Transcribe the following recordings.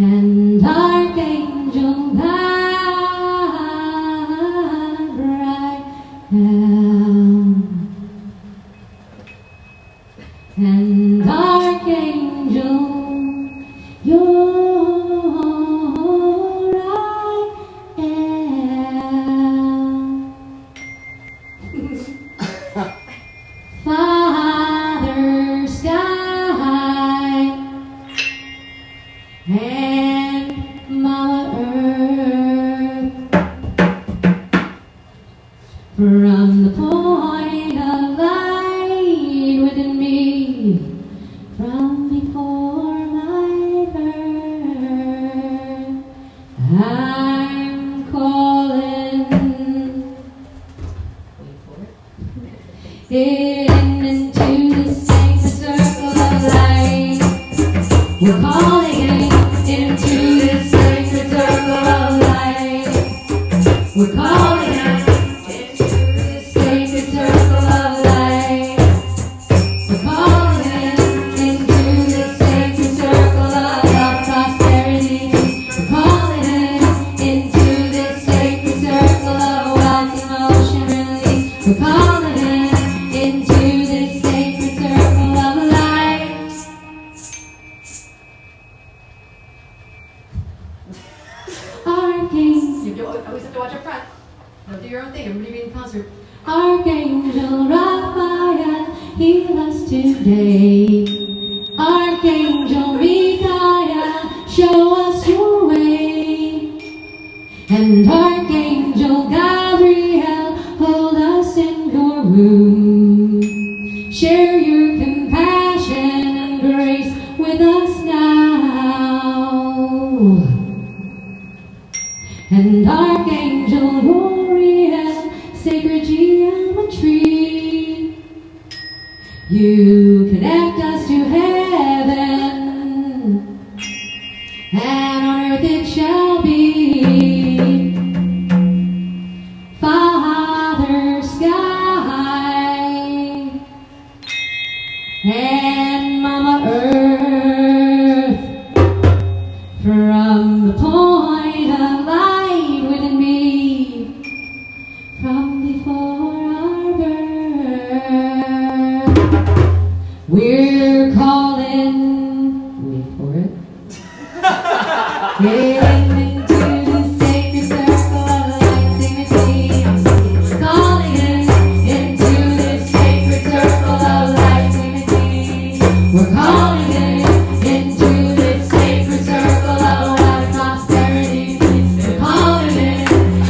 and Archangel God right now, and Archangel, you're right now. Father Sky and Mama Earth, from the point of light within me, from before my birth, I'm calling into the sacred circle of light. We're calling into the sacred circle of light. We're calling into the sacred circle of light. We're calling into the sacred circle of prosperity. We're calling into the sacred circle of wealth, emotion release. We're calling into this sacred circle of light. Archangel, You always have to watch up front. Don't do your own thing. Everybody be in concert. Archangel Raphael, heal us today. Archangel Michael, show us your way. And Archangel Gabriel, hold us in your room. Share your compassion and grace with us now. And Archangel Uriel, sacred geometry, you connect us to heaven, and on earth it shall be. Father Sky and Mama Earth, from the point of light within me, from before our birth, we're calling, wait for it, getting into the sacred circle of light, sing with me, I'm singing, calling into this sacred circle of light, sing with me, we're calling into this sacred circle of light, prosperity, we're calling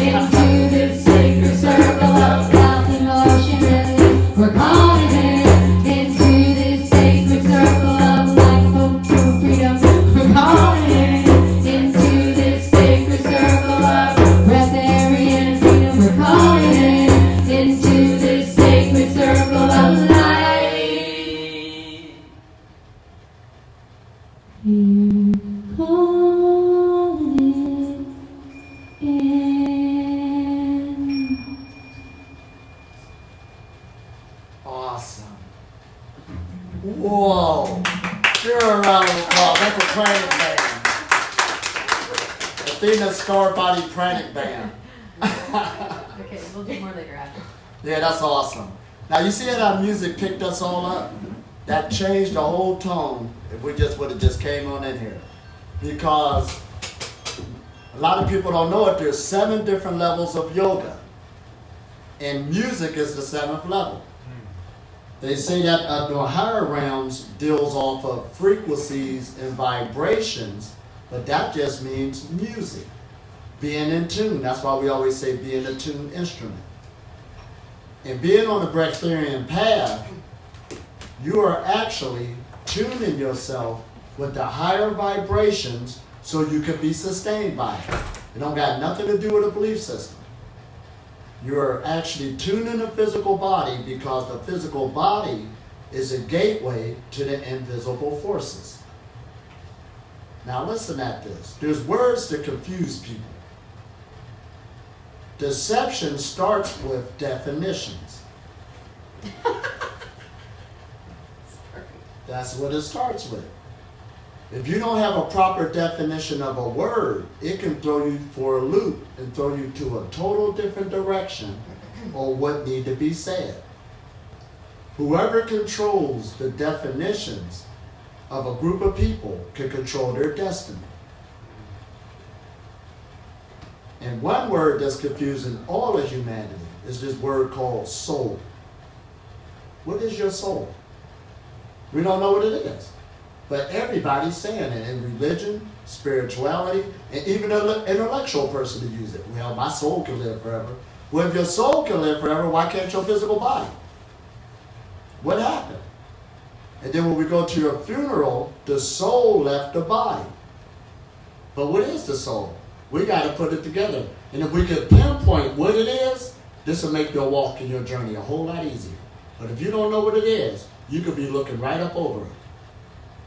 into this sacred circle of wealth, emotion release, we're calling into this sacred circle of life, hope, true freedom, we're calling into this sacred circle of Breatharian freedom, we're calling into this sacred circle of light. We're calling it in. Awesome. Whoa. Sure, a round of applause. That's a pranic band. Athena Star Body Pranic Band. Okay, we'll do more later after. Yeah, that's awesome. Now you see how that music picked us all up? That changed the whole tone if we just would have just came on in here. Because a lot of people don't know it, there's 7 different levels of yoga. And music is the 7th level. They say that the higher realms deals off of frequencies and vibrations, but that just means music. Being in tune. That's why we always say be an attuned instrument. And being on the Breatharian path, you are actually tuning yourself with the higher vibrations so you can be sustained by it. It don't got nothing to do with a belief system. You're actually tuning the physical body because the physical body is a gateway to the invisible forces. Now listen at this. There's words that confuse people. Deception starts with definitions. That's what it starts with. If you don't have a proper definition of a word, it can throw you for a loop and throw you to a total different direction on what need to be said. Whoever controls the definitions of a group of people can control their destiny. And one word that's confusing all of humanity is this word called soul. What is your soul? We don't know what it is. But everybody's saying it in religion, spirituality, and even an intellectual person to use it. Well, my soul can live forever. Well, if your soul can live forever, why can't your physical body? What happened? And then when we go to your funeral, the soul left the body. But what is the soul? We got to put it together. And if we could pinpoint what it is, this will make your walk and your journey a whole lot easier. But if you don't know what it is, you could be looking right up over it.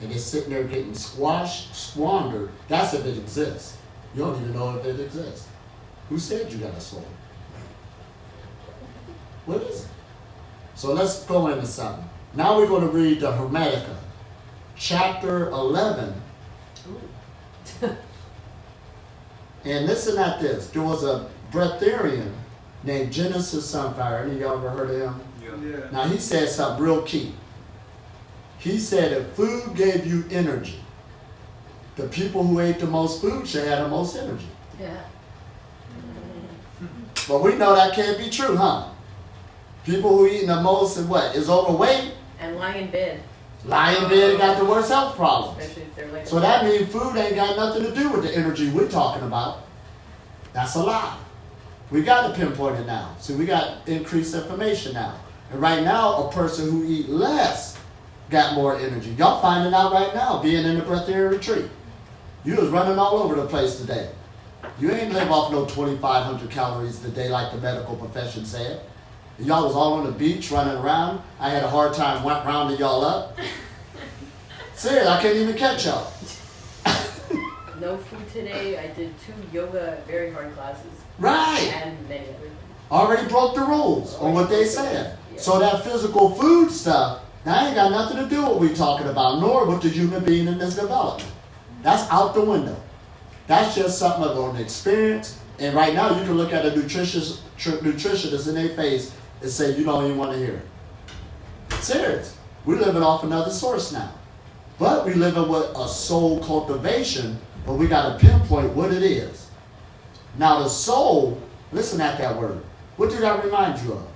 And it's sitting there getting squandered. That's if it exists. You don't even know if it exists. Who said you got a soul? What is it? So let's go into something. Now we're going to read the Hermetica, chapter 11. And listen at this. There was a Breatharian named Genesis Sunfire. Any of y'all ever heard of him? Yeah. Now he said something real key. He said if food gave you energy, the people who ate the most food should have the most energy. Yeah. But we know that can't be true, huh? People who eating the most and what? Is overweight, And lying in bed. lie in bed and got the worst health problems. Especially if they're like So that means food ain't got nothing to do with the energy we're talking about. That's a lie. We got to pinpoint it now. See, we got increased information now. And right now, a person who eat less got more energy. Y'all finding out right now, being in the Breatharian retreat. You was running all over the place today. You ain't live off no 2,500 calories a day like the medical profession said. Y'all was all on the beach running around. I had a hard time rounding y'all up. Serious, I can't even catch y'all. no food today. I did 2 yoga very hard classes. Right. And many other things. Already broke the rules on what they said. So that physical food stuff, that ain't got nothing to do with what we talking about, nor with the human being in this development. That's out the window. That's just something of an experience. And right now, you can look at a nutritionist in their face and say, you don't even want to hear it. Serious. We're living off another source now. But we're living with a soul cultivation, but we got to pinpoint what it is. Now, the soul, listen at that word. What did that remind you of?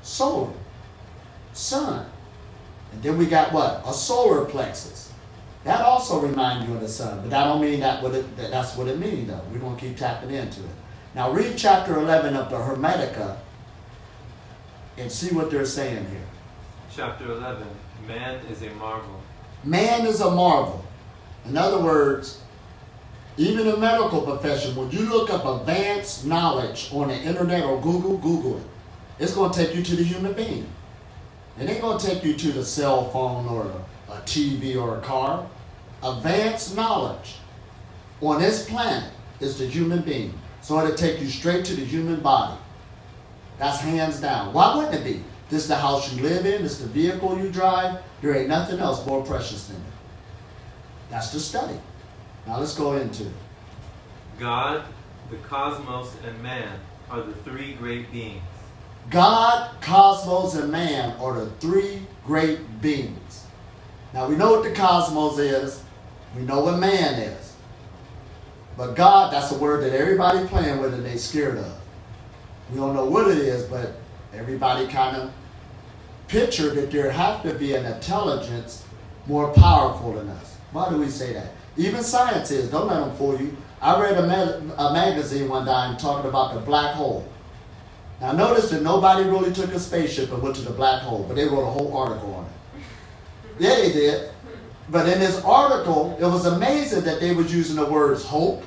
Solar. Sun. And then we got what? A solar plexus. That also reminds you of the sun, but that don't mean that's what it means, though. We're going to keep tapping into it. Now read chapter 11 of the Hermetica and see what they're saying here. Chapter 11. Man is a marvel. Man is a marvel. In other words, even the medical profession, when you look up advanced knowledge on the internet or Google it. It's going to take you to the human being. It ain't going to take you to the cell phone or a TV or a car. Advanced knowledge on this planet is the human being. So it'll take you straight to the human body. That's hands down. Why wouldn't it be? This is the house you live in. This is the vehicle you drive. There ain't nothing else more precious than it. That's the study. Now let's go into it. God, the cosmos, and man are the 3 great beings. God, cosmos, and man are the 3 great beings. Now we know what the cosmos is. We know what man is. But God, that's a word that everybody playing with and they scared of. We don't know what it is, but everybody kind of picture that there have to be an intelligence more powerful than us. Why do we say that? Even science is. Don't let them fool you. I read a magazine one time talking about the black hole. Now notice that nobody really took a spaceship and went to the black hole, but they wrote a whole article on it. Yeah, they did. But in this article, it was amazing that they was using the words hope,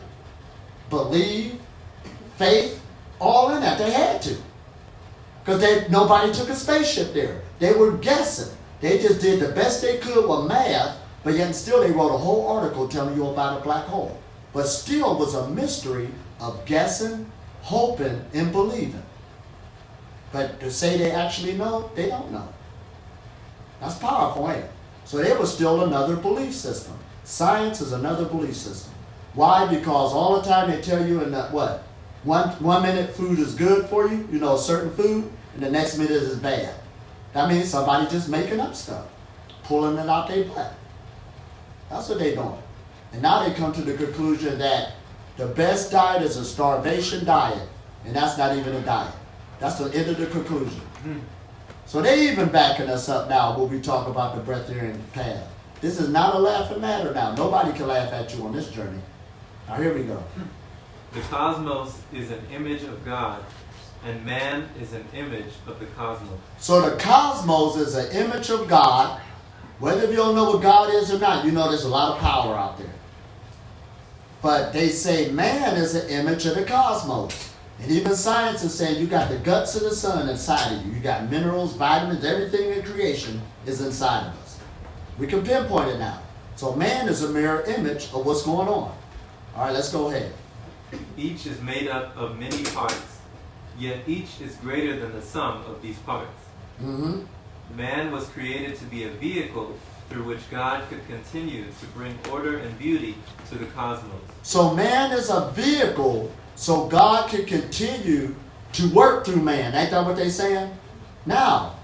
believe, faith, all in that. They had to. Because nobody took a spaceship there. They were guessing. They just did the best they could with math, but yet still they wrote a whole article telling you about a black hole. But still was a mystery of guessing, hoping, and believing. But to say they actually know, they don't know. That's powerful, ain't it? So there was still another belief system. Science is another belief system. Why? Because all the time they tell you in that what? One minute food is good for you, you know, a certain food, and the next minute is bad. That means somebody just making up stuff, pulling it out their butt. That's what they're doing. And now they come to the conclusion that the best diet is a starvation diet, and that's not even a diet. That's the end of the conclusion. So they even backing us up now when we talk about the Breatharian path. This is not a laughing matter now. Nobody can laugh at you on this journey. Now here we go. The cosmos is an image of God, and man is an image of the cosmos. So the cosmos is an image of God. Whether you don't know what God is or not, you know there's a lot of power out there. But they say man is an image of the cosmos. And even science is saying you got the guts of the sun inside of you. You got minerals, vitamins, everything in creation is inside of us. We can pinpoint it now. So man is a mirror image of what's going on. All right, let's go ahead. Each is made up of many parts, yet each is greater than the sum of these parts. Mm-hmm. Man was created to be a vehicle through which God could continue to bring order and beauty to the cosmos. So man is a vehicle so God can continue to work through man. Ain't that what they saying? Now,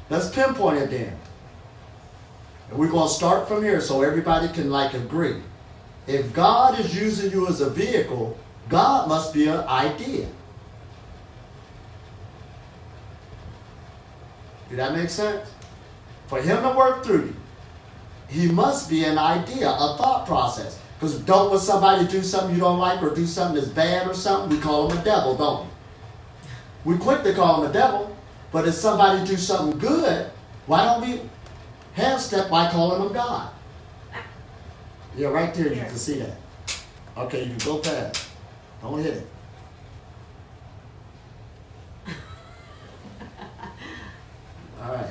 let's pinpoint it then. And we're going to start from here so everybody can agree. If God is using you as a vehicle, God must be an idea. Did that make sense? For him to work through you, he must be an idea, a thought process. Because don't when somebody do something you don't like or do something that's bad or something, we call them a devil, don't we? We quick to call them a devil, but if somebody do something good, why don't we half-step by calling them God? Yeah, right there you can see that. Okay, you can go past. Don't hit it. All right.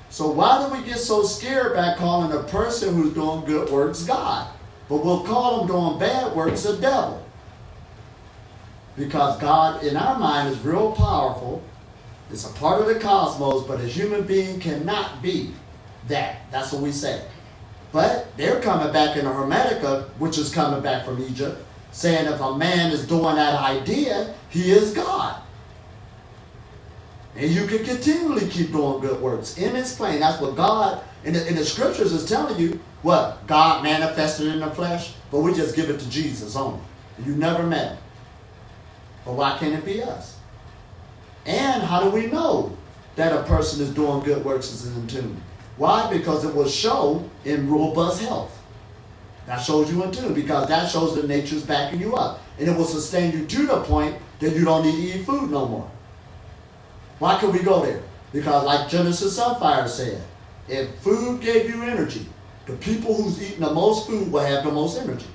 So why do we get so scared by calling a person who's doing good works God? But we'll call them doing bad works a devil. Because God, in our mind, is real powerful. It's a part of the cosmos, but a human being cannot be that. That's what we say. But they're coming back in the Hermetica, which is coming back from Egypt, saying if a man is doing that idea, he is God. And you can continually keep doing good works. And it's plain. That's what God, in the scriptures, is telling you. What? God manifested in the flesh, but we just give it to Jesus only. You never met him. But why can't it be us? And how do we know that a person is doing good works is in tune? Why? Because it will show in robust health. That shows you in tune because that shows the nature's backing you up. And it will sustain you to the point that you don't need to eat food no more. Why can we go there? Because like Genesis Sunfire said, if food gave you energy, the people who's eating the most food will have the most energy.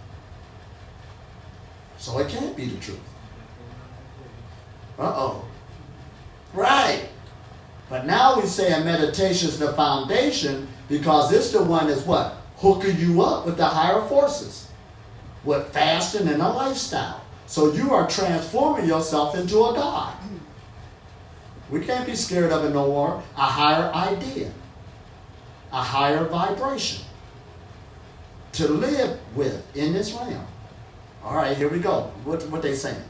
So it can't be the truth. Uh-oh. Right. But now we say meditation is the foundation because it's the one that's what? Hooking you up with the higher forces. With fasting and a lifestyle. So you are transforming yourself into a God. We can't be scared of it no more. A higher idea. A higher vibration. To live with in this realm. All right, here we go. What they saying?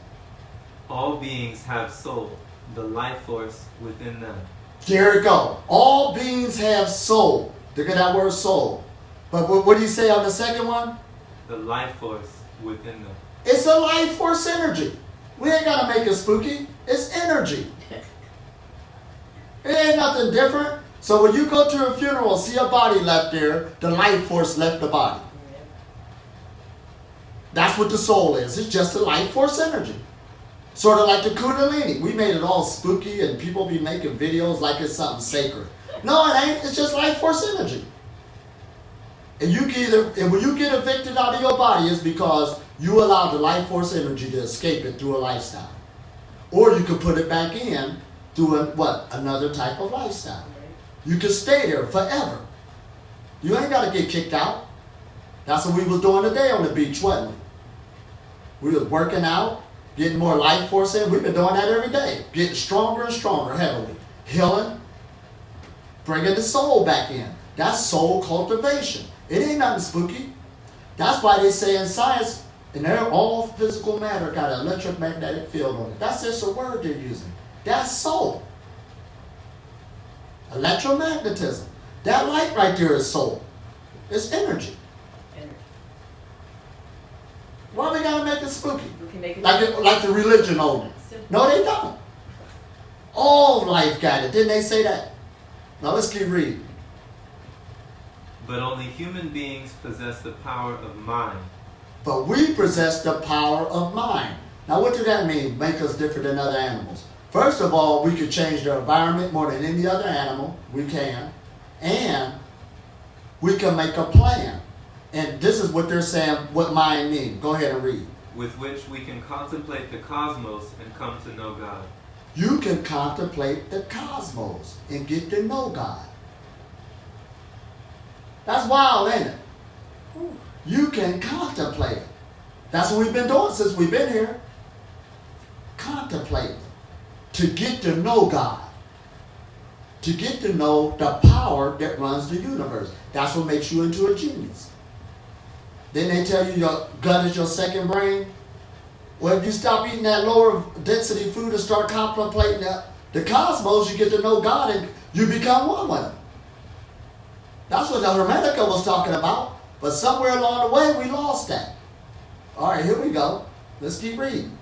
All beings have soul, the life force within them. There we go. All beings have soul. Look at that word soul. But what did he say on the second one? The life force within them. It's a life force energy. We ain't got to make it spooky. It's energy. It ain't nothing different. So when you go to a funeral and see a body left there, the life force left the body. That's what the soul is. It's just a life force energy. Sort of like the Kundalini. We made it all spooky and people be making videos like it's something sacred. No, it ain't. It's just life force energy. And when you get evicted out of your body, it's because you allowed the life force energy to escape it through a lifestyle. Or you could put it back in through another type of lifestyle. You could stay there forever. You ain't got to get kicked out. That's what we was doing today on the beach, wasn't we? We was working out, getting more life force in. We've been doing that every day. Getting stronger and stronger, haven't we? Healing, bringing the soul back in. That's soul cultivation. It ain't nothing spooky. That's why they say in science, and all physical matter got an electromagnetic field on it. That's just a word they're using. That's soul. Electromagnetism. That light right there is soul. It's energy. Energy. Why we gotta make it spooky? We can make it Like the religion owned it. No, they don't. All life got it. Didn't they say that? Now let's keep reading. But only human beings possess the power of mind. But we possess the power of mind. Now what does that mean? Make us different than other animals. First of all, we could change the environment more than any other animal. We can. And we can make a plan. And this is what they're saying, what mind means. Go ahead and read. With which we can contemplate the cosmos and come to know God. You can contemplate the cosmos and get to know God. That's wild, ain't it? You can contemplate it. That's what we've been doing since we've been here. Contemplate it. To get to know God. To get to know the power that runs the universe. That's what makes you into a genius. Then they tell you your gut is your second brain. Well, if you stop eating that lower density food and start contemplating the cosmos, you get to know God and you become one with Him. That's what the Hermetica was talking about. But somewhere along the way, we lost that. All right, here we go. Let's keep reading.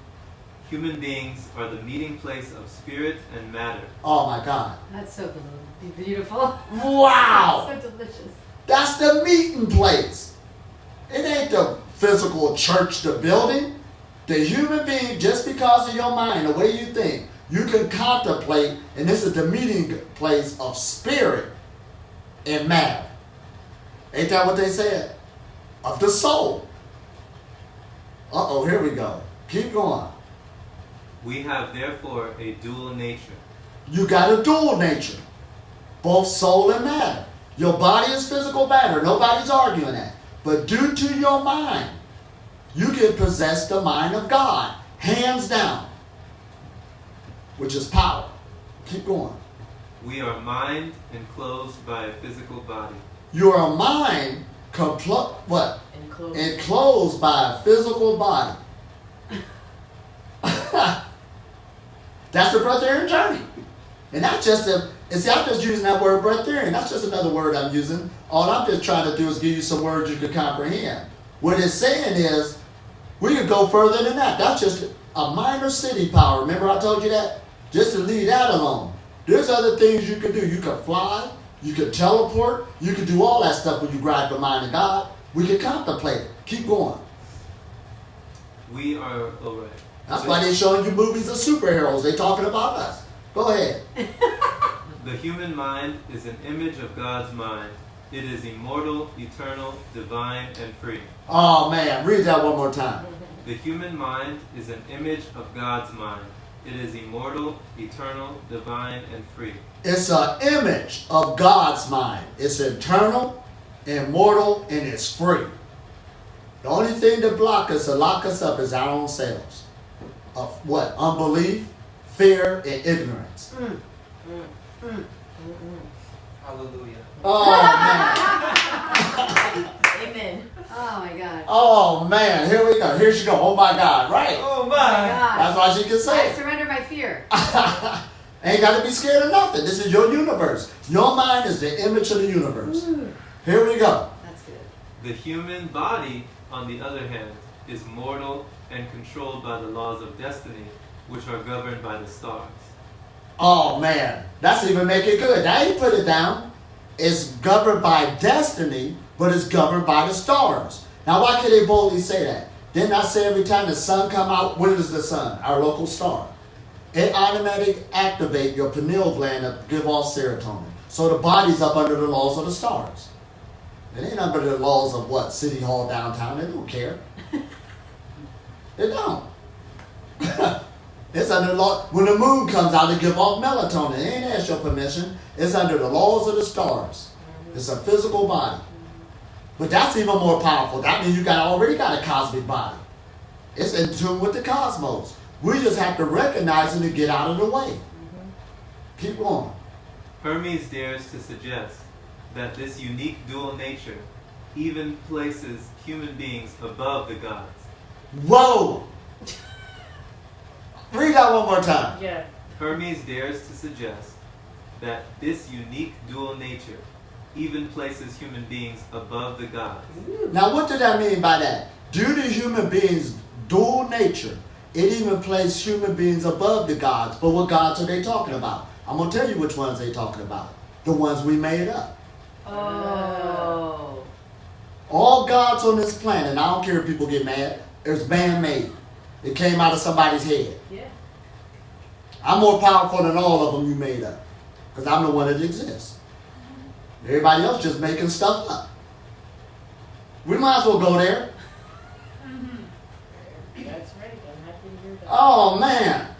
Human beings are the meeting place of spirit and matter. Oh, my God. That's so beautiful. Wow. So delicious. That's the meeting place. It ain't the physical church, the building. The human being, just because of your mind, the way you think, you can contemplate, and this is the meeting place of spirit and matter. Ain't that what they said? Of the soul. Uh-oh, here we go. Keep going. We have therefore a dual nature. You got a dual nature. Both soul and matter. Your body is physical matter. Nobody's arguing that. But due to your mind, you can possess the mind of God. Hands down. Which is power. Keep going. We are mind enclosed by a physical body. You're a mind enclosed by a physical body. That's the Breatharian journey. And that's just I'm just using that word Breatharian. That's just another word I'm using. All I'm just trying to do is give you some words you can comprehend. What it's saying is, we could go further than that. That's just a minor city power. Remember I told you that? Just to leave that alone. There's other things you can do. You can fly. You can teleport. You can do all that stuff when you grab the mind of God. We can contemplate it. Keep going. We are alright. That's why they're showing you movies of superheroes. They're talking about us. Go ahead. The human mind is an image of God's mind. It is immortal, eternal, divine, and free. Oh, man. Read that one more time. The human mind is an image of God's mind. It is immortal, eternal, divine, and free. It's an image of God's mind. It's eternal, immortal, and it's free. The only thing that block us or lock us up is our own selves. Of what? Unbelief, fear, and ignorance. Hallelujah. Oh, man. Amen. Oh my God. Oh, man. Here we go. Here she go. Oh, my God. Right. Oh Oh my my! God. That's why she can say I it. surrender my fear. Ain't got to be scared of nothing. This is your universe. Your mind is the image of the universe. Here we go. That's good. The human body, on the other hand, is mortal and controlled by the laws of destiny, which are governed by the stars. Oh, man. That's even make it good. Now you put it down. It's governed by destiny, but it's governed by the stars. Now, why can they boldly say that? Didn't I say every time the sun come out, what is the sun? Our local star. It automatically activate your pineal gland to give off serotonin. So the body's up under the laws of the stars. It ain't under the laws of what? City Hall downtown. They don't care. They don't. It's under the law. When the moon comes out, they give off melatonin. They ain't asked your permission. It's under the laws of the stars. It's a physical body. But that's even more powerful. That means you already got a cosmic body. It's in tune with the cosmos. We just have to recognize it and get out of the way. Keep going. Hermes dares to suggest that this unique dual nature even places human beings above the gods. Whoa! Read that one more time. Yeah. Hermes dares to suggest that this unique dual nature even places human beings above the gods. Now, what did that mean by that? Due to human beings' dual nature, it even placed human beings above the gods. But what gods are they talking about? I'm going to tell you which ones they're talking about. The ones we made up. Oh. All gods on this planet, and I don't care if people get mad, it's man-made. It came out of somebody's head. Yeah. I'm more powerful than all of them you made up. Because I'm the one that exists. Everybody else just making stuff up. We might as well go there. That's right. I'm happy to hear that. Oh, man.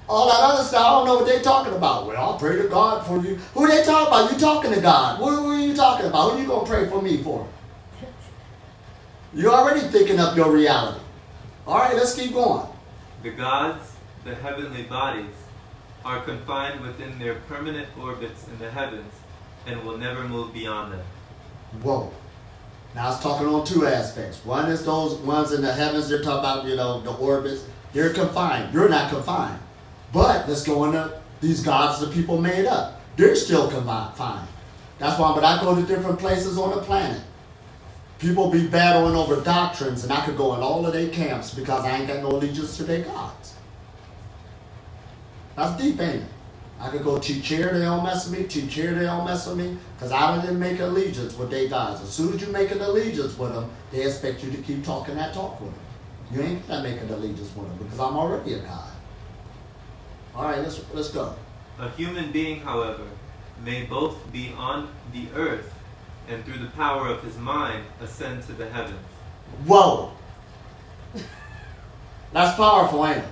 All that other stuff, I don't know what they're talking about. Well, I'll pray to God for you. Who they talking about? You talking to God. What are you talking about? Who you going to pray for me for? You're already thinking up your reality. All right, let's keep going. The gods, the heavenly bodies, are confined within their permanent orbits in the heavens and will never move beyond them. Whoa. Now it's talking on two aspects. One is those ones in the heavens, they're talking about, the orbits. They're confined. You're not confined. But let's go into these gods the people made up. They're still confined. That's why when I go to different places on the planet, people be battling over doctrines, and I could go in all of their camps because I ain't got no allegiance to their gods. That's deep, ain't it? I could go teach here, they don't mess with me, teach here, they don't mess with me, because I didn't make allegiance with their gods. As soon as you make an allegiance with them, they expect you to keep talking that talk with them. You ain't gonna make an allegiance with them because I'm already a god. All right, let's go. A human being, however, may both be on the earth and through the power of his mind ascend to the heavens. Whoa. That's powerful, ain't it?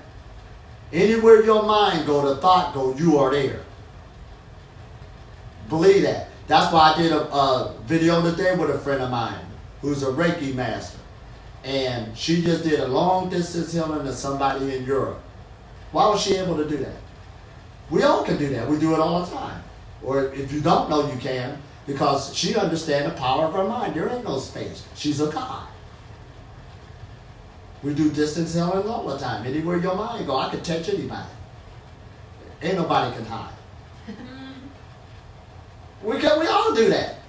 Anywhere your mind go, the thought go, you are there. Believe that. That's why I did a video today with a friend of mine who's a Reiki master. And she just did a long distance healing to somebody in Europe. Why was she able to do that? We all can do that. We do it all the time. Or if you don't know, you can. Because she understands the power of her mind. There ain't no space. She's a god. We do distance healing all the time. Anywhere your mind go, I can touch anybody. Ain't nobody can hide. We all do that.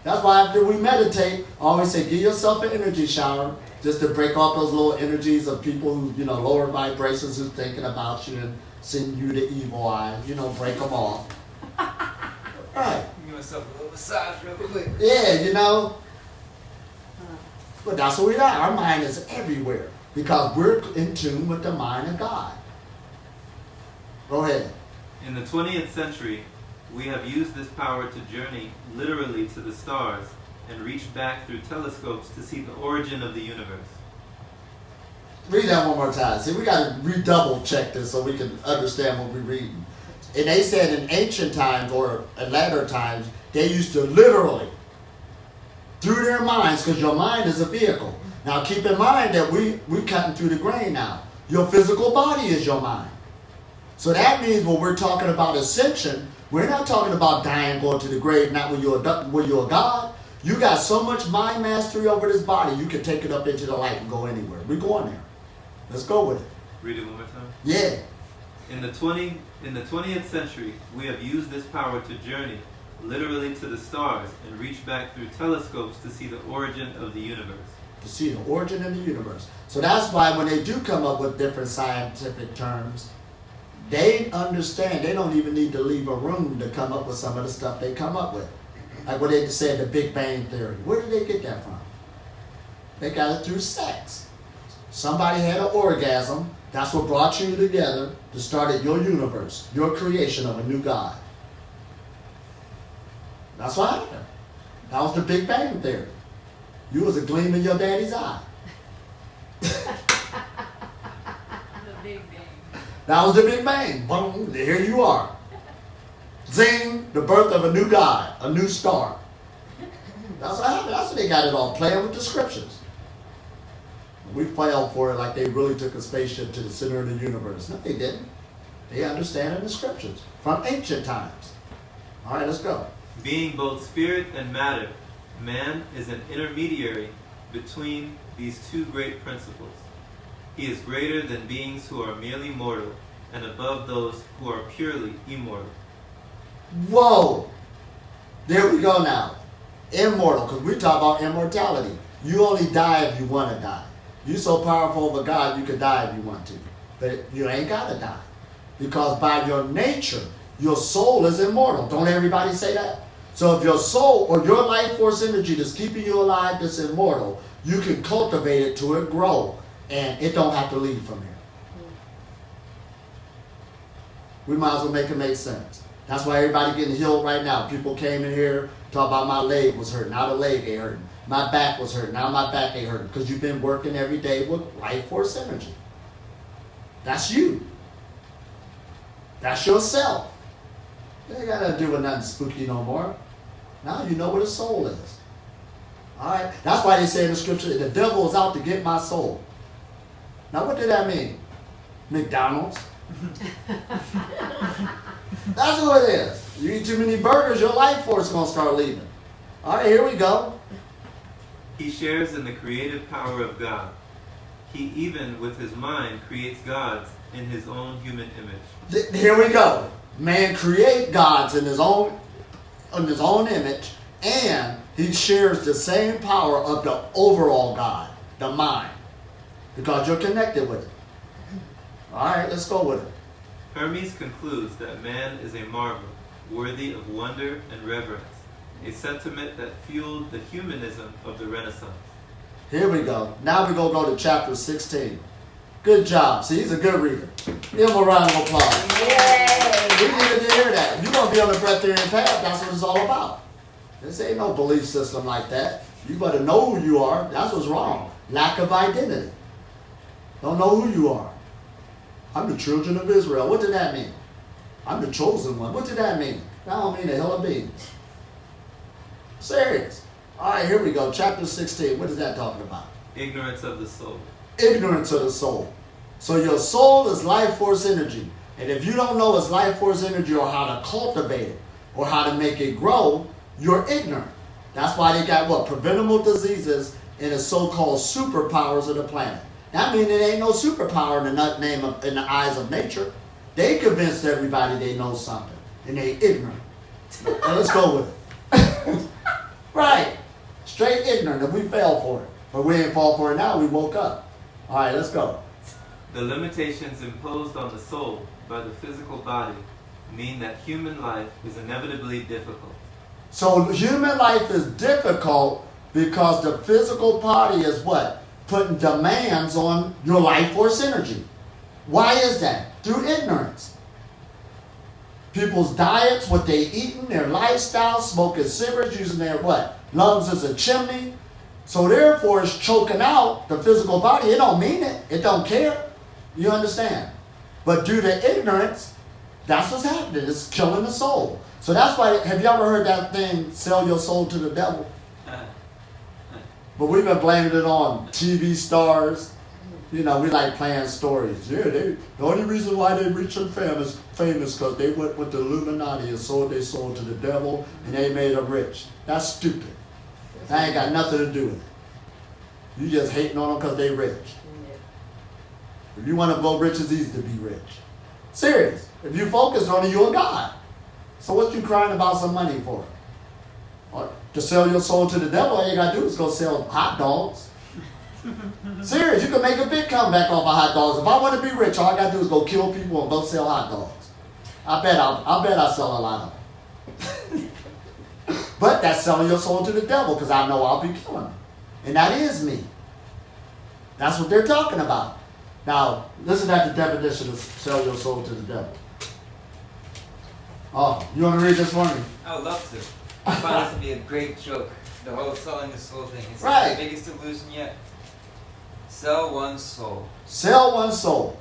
That's why after we meditate, I always say, give yourself an energy shower just to break off those little energies of people who, lower vibrations who's thinking about you and send you the evil eye. Break them off. Right. Give myself a little massage real quick. Yeah, But that's what we are. Our mind is everywhere because we're in tune with the mind of God. Go ahead. In the 20th century, we have used this power to journey literally to the stars and reach back through telescopes to see the origin of the universe. Read that one more time. See, we got to redouble check this so we can understand what we're reading. And they said in ancient times or in latter times, they used to literally, through their minds, because your mind is a vehicle. Now keep in mind that we're cutting through the grain now. Your physical body is your mind. So that means when we're talking about ascension, we're not talking about dying, going to the grave, not when you're a god. You got so much mind mastery over this body, you can take it up into the light and go anywhere. We're going there. Let's go with it. Read it one more time. Yeah. In the 20th century, we have used this power to journey literally to the stars and reach back through telescopes to see the origin of the universe. To see the origin of the universe. So that's why when they do come up with different scientific terms, they understand they don't even need to leave a room to come up with some of the stuff they come up with. Like what they said, the Big Bang Theory. Where did they get that from? They got it through sex. Somebody had an orgasm. That's what brought you together to start your universe, your creation of a new God. That's what happened. That was the Big Bang Theory. You was a gleam in your daddy's eye. The Big Bang. That was the Big Bang. Boom, here you are. Zing, the birth of a new God, a new star. That's what happened. That's what they got it all, playing with descriptions. We fell for it like they really took a spaceship to the center of the universe. No, they didn't. They understand in the scriptures from ancient times. All right, let's go. Being both spirit and matter, man is an intermediary between these two great principles. He is greater than beings who are merely mortal and above those who are purely immortal. Whoa! There we go now. Immortal, because we talk about immortality. You only die if you want to die. You're so powerful over God, you can die if you want to. But you ain't got to die. Because by your nature, your soul is immortal. Don't everybody say that? So if your soul or your life force energy that's keeping you alive that's immortal, you can cultivate it to it grow. And it don't have to leave from here. We might as well make it make sense. That's why everybody getting healed right now. People came in here, talk about my leg was hurting. Now the leg ain't hurting. My back was hurting. Now my back ain't hurting. Because you've been working every day with life force energy. That's you. That's yourself. You ain't got nothing to do with nothing spooky no more. Now you know what a soul is. Alright? That's why they say in the scripture, the devil is out to get my soul. Now what did that mean? McDonald's? That's what it is. You eat too many burgers, your life force is going to start leaving. Alright, here we go. He shares in the creative power of God. He even with his mind creates gods in his own human image. Here we go. Man create gods in his own image, and he shares the same power of the overall God, the mind, because you're connected with it. All right, let's go with it. Hermes concludes that man is a marvel, worthy of wonder and reverence, a sentiment that fueled the humanism of the Renaissance. Here we go. Now we're going to go to chapter 16. Good job. See, he's a good reader. Give him a round of applause. Yay! We needed to hear that. You're going to be on the Breatharian path. That's what it's all about. This ain't no belief system like that. You better know who you are. That's what's wrong. Lack of identity. Don't know who you are. I'm the children of Israel. What did that mean? I'm the chosen one. What did that mean? That don't mean a hell of beans. Serious. All right, here we go. Chapter 16. What is that talking about? Ignorance of the soul. Ignorance of the soul. So your soul is life force energy. And if you don't know its life force energy or how to cultivate it or how to make it grow, you're ignorant. That's why they got what? Preventable diseases and the so-called superpowers of the planet. That means it ain't no superpower in the eyes of nature. They convinced everybody they know something. And they ignorant. Now let's go with it. Right. Straight ignorant. And we fell for it. But we ain't fall for it now. We woke up. All right, let's go. The limitations imposed on the soul by the physical body mean that human life is inevitably difficult. So human life is difficult because the physical body is what? Putting demands on your life force energy. Why is that? Through ignorance. People's diets, what they eating, their lifestyle, smoking cigarettes, using their what? Lungs as a chimney. So therefore it's choking out the physical body. It don't mean it. It don't care. You understand? But due to ignorance, that's what's happening. It's killing the soul. So that's why, have you ever heard that thing, sell your soul to the devil? But we've been blaming it on TV stars. You know, we like playing stories. Yeah, the only reason why they rich and famous because they went with the Illuminati and sold their soul to the devil and they made them rich. That's stupid. That ain't got nothing to do with it. You just hating on them because they rich. If you want to go rich, it's easy to be rich. Serious. If you focus on it, you're a God. So what you crying about some money for? Or to sell your soul to the devil, all you got to do is go sell hot dogs. Serious. You can make a big comeback off of hot dogs. If I want to be rich, all I got to do is go kill people and go sell hot dogs. I bet I sell a lot of them. But that's selling your soul to the devil because I know I'll be killing them. And that is me. That's what they're talking about. Now, listen at the definition of sell your soul to the devil. Oh, you want to read this for me? I would love to. I find this to be a great joke. The whole selling the soul thing. It's Right. the biggest illusion yet. Sell one's soul. Sell one's soul.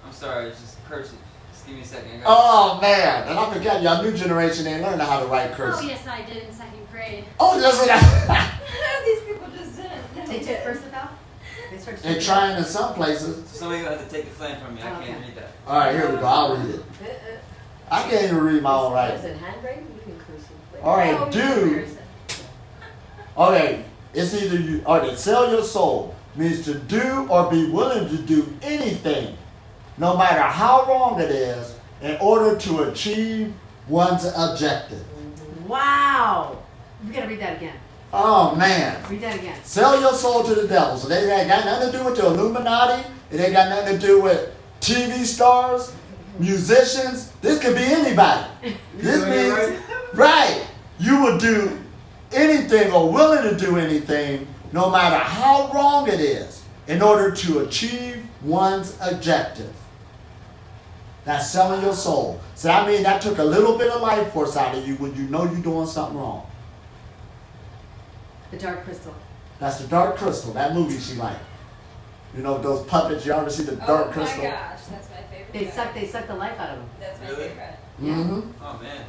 I'm sorry, just curse it. Just give me a second. I got Oh, man. And I forgot, y'all new generation ain't learning how to write Oh, cursive. yes, I did in second grade. Oh, that's what I... These people just didn't. They took cursive out? That's starts and to trying in some places. Somebody gonna have to take the flame from me. I Okay. can't read that. All right, here we go. I'll read it. I can't even read my own What is writing. it, handwriting? You can cursive. All right, do. Okay, it's either you or to sell your soul means to do or be willing to do anything, no matter how wrong it is, in order to achieve one's objective. Wow. We gotta read that again. Oh man. Read that again. Sell your soul to the devil. So they ain't got nothing to do with the Illuminati. It ain't got nothing to do with TV stars, musicians. This could be anybody. This means, right, you would do anything or willing to do anything, no matter how wrong it is, in order to achieve one's objective. That's selling your soul. So I mean, that took a little bit of life force out of you when you know you're doing something wrong. The dark crystal. That's the Dark Crystal, that movie she liked. You know, those puppets, you ever see the Dark Crystal? Oh my gosh, that's my favorite. They suck the life out of them. That's my Really? favorite. Mm-hmm. Oh man.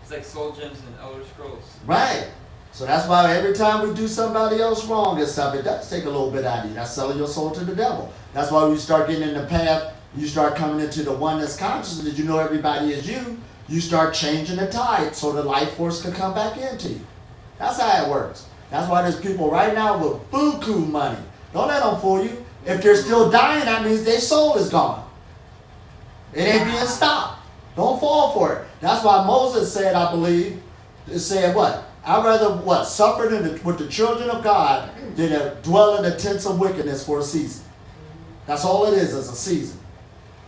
It's like Soul Gems and Elder Scrolls. Right. So that's why every time we do somebody else wrong and stuff, it does take a little bit out of you. That's selling your soul to the devil. That's why when you start getting in the path, you start coming into the oneness consciousness that you know everybody is you, you start changing the tide so the life force can come back into you. That's how it works. That's why there's people right now with buku money. Don't let them fool you. If they're still dying, that means their soul is gone. It ain't being stopped. Don't fall for it. That's why Moses said, I believe, it said what? I'd rather suffer with the children of God than to dwell in the tents of wickedness for a season. That's all it is a season.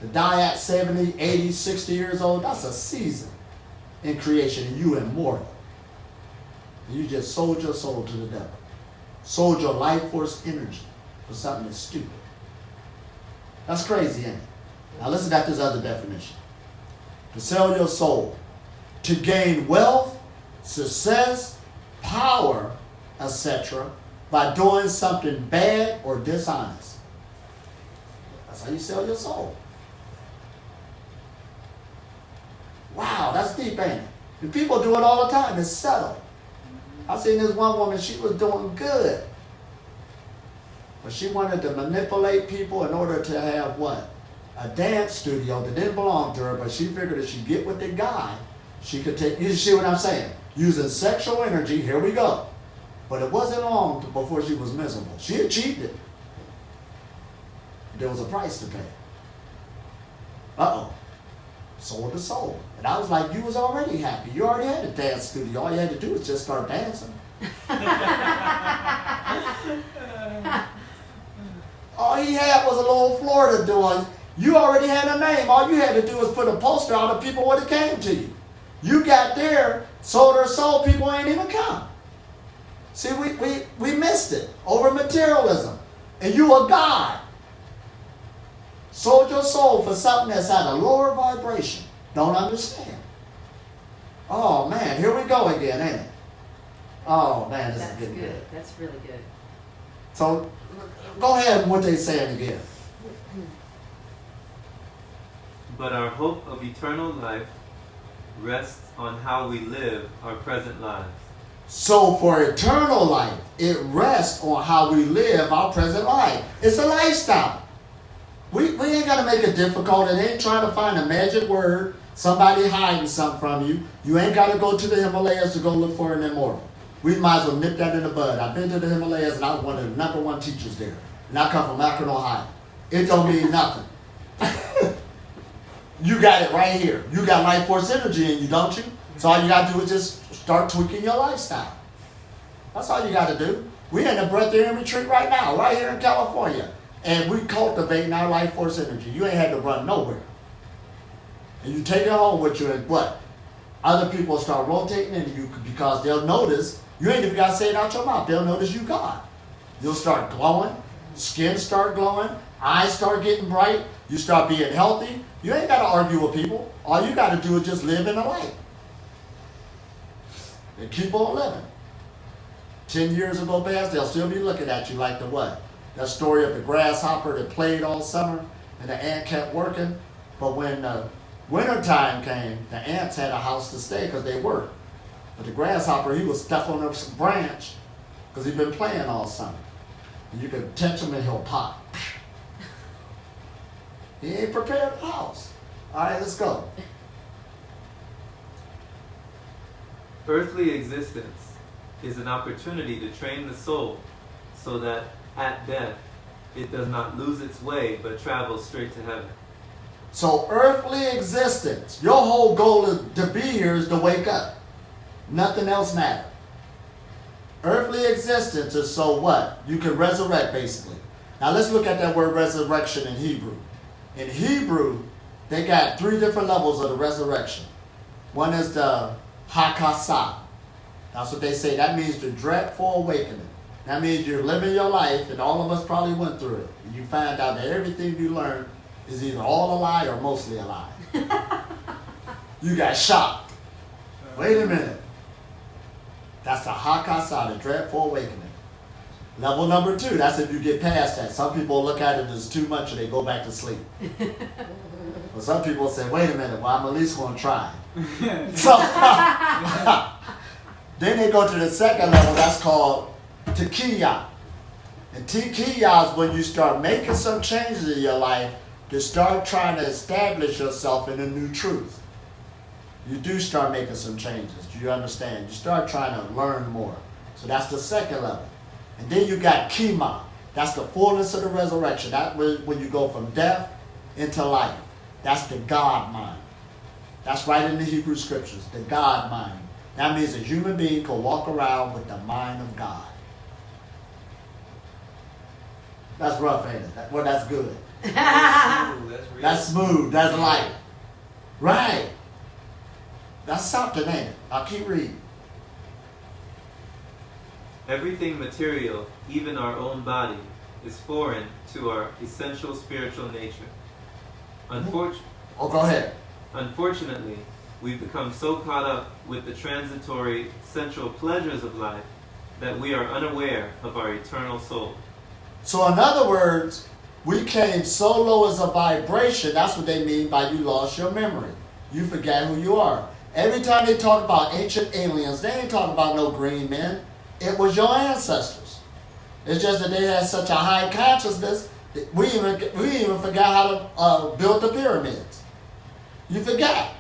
To die at 70, 80, 60 years old, that's a season in creation, and you immortal. You just sold your soul to the devil. Sold your life force energy for something that's stupid. That's crazy, ain't it? Now listen to this other definition. To sell your soul, to gain wealth, success, power, etc., by doing something bad or dishonest. That's how you sell your soul. Wow, that's deep, ain't it? And people do it all the time. It's subtle. I seen this one woman, she was doing good. But she wanted to manipulate people in order to have what? A dance studio that didn't belong to her, but she figured if she get with the guy, she could take, you see what I'm saying? Using sexual energy, here we go. But it wasn't long before she was miserable. She achieved it. There was a price to pay. Uh-oh. Sold the soul. And I was like, you was already happy. You already had a dance studio. All you had to do was just start dancing. All he had was a little Florida doing. You already had a name. All you had to do was put a poster out and people would have came to you. You got there, sold her soul, people ain't even come. See, we missed it over materialism. And you a God. Sold your soul for something that's at a lower vibration. Don't understand. Oh man, here we go again, ain't it? Oh man, this That's is getting good. That's really good. So go ahead and what they saying again. But our hope of eternal life rests on how we live our present lives. So for eternal life, it rests on how we live our present life. It's a lifestyle. We ain't got to make it difficult. It ain't trying to find a magic word, somebody hiding something from you. You ain't got to go to the Himalayas to go look for an immortal. We might as well nip that in the bud. I've been to the Himalayas and I was one of the #1 teachers there. And I come from Akron, Ohio. It don't mean nothing. You got it right here. You got life force energy in you, don't you? So all you got to do is just start tweaking your lifestyle. That's all you got to do. We're in a Breatharian retreat right now, right here in California. And we cultivating our life force energy. You ain't had to run nowhere. And you take it home with you and what? Other people start rotating into you because they'll notice, you ain't even got to say it out your mouth, they'll notice you God. You'll start glowing, skin start glowing, eyes start getting bright, you start being healthy. You ain't got to argue with people. All you got to do is just live in the light. And keep on living. 10 years will go past, they'll still be looking at you like the what? That story of the grasshopper that played all summer and the ant kept working. But when winter time came, the ants had a house to stay because they worked. But the grasshopper, he was stuck on a branch because he'd been playing all summer. And you can touch him and he'll pop. He ain't prepared the house. All right, let's go. Earthly existence is an opportunity to train the soul so that at death it does not lose its way but travels straight to heaven. So earthly existence, your whole goal to be here is to wake up. Nothing else matters. Earthly existence is so what? You can resurrect, basically. Now let's look at that word resurrection in Hebrew. In Hebrew, they got 3 different levels of the resurrection. One is the hakasa. That's what they say. That means the dreadful awakening. That means you're living your life, and all of us probably went through it. And you find out that everything you learned is either all a lie or mostly a lie. You got shocked. Wait a minute. That's the hakasa, the dreadful awakening. Level number 2, that's if you get past that. Some people look at it as too much and they go back to sleep. Well, some people say, wait a minute, well, I'm at least going to try. So, then they go to the second level, that's called tekiya. And tekiya is when you start making some changes in your life to start trying to establish yourself in a new truth. You do start making some changes. Do you understand? You start trying to learn more. So that's the second level. And then you got kima. That's the fullness of the resurrection. That's when you go from death into life. That's the God mind. That's right in the Hebrew scriptures, the God mind. That means a human being can walk around with the mind of God. That's rough, ain't it? Well, that's good. That's smooth. That's light. Right. That's something, ain't it? I'll keep reading. Everything material, even our own body, is foreign to our essential spiritual nature. Oh, go ahead. Unfortunately, we've become so caught up with the transitory sensual pleasures of life that we are unaware of our eternal soul. So in other words, we came so low as a vibration. That's what they mean by you lost your memory. You forget who you are. Every time they talk about ancient aliens, they ain't talking about no green men. It was your ancestors. It's just that they had such a high consciousness that we even forgot how to build the pyramids. You forgot.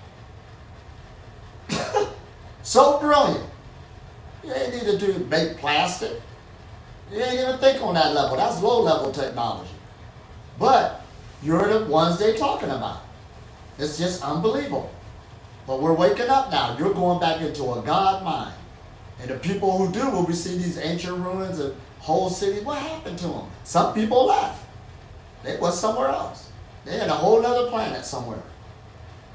So brilliant. You ain't need to make plastic. You ain't even think on that level. That's low level technology. But you're the ones they're talking about. It's just unbelievable. But we're waking up now. You're going back into a God mind. And the people who do, when we see these ancient ruins and whole cities, what happened to them? Some people left. They went somewhere else. They had a whole other planet somewhere.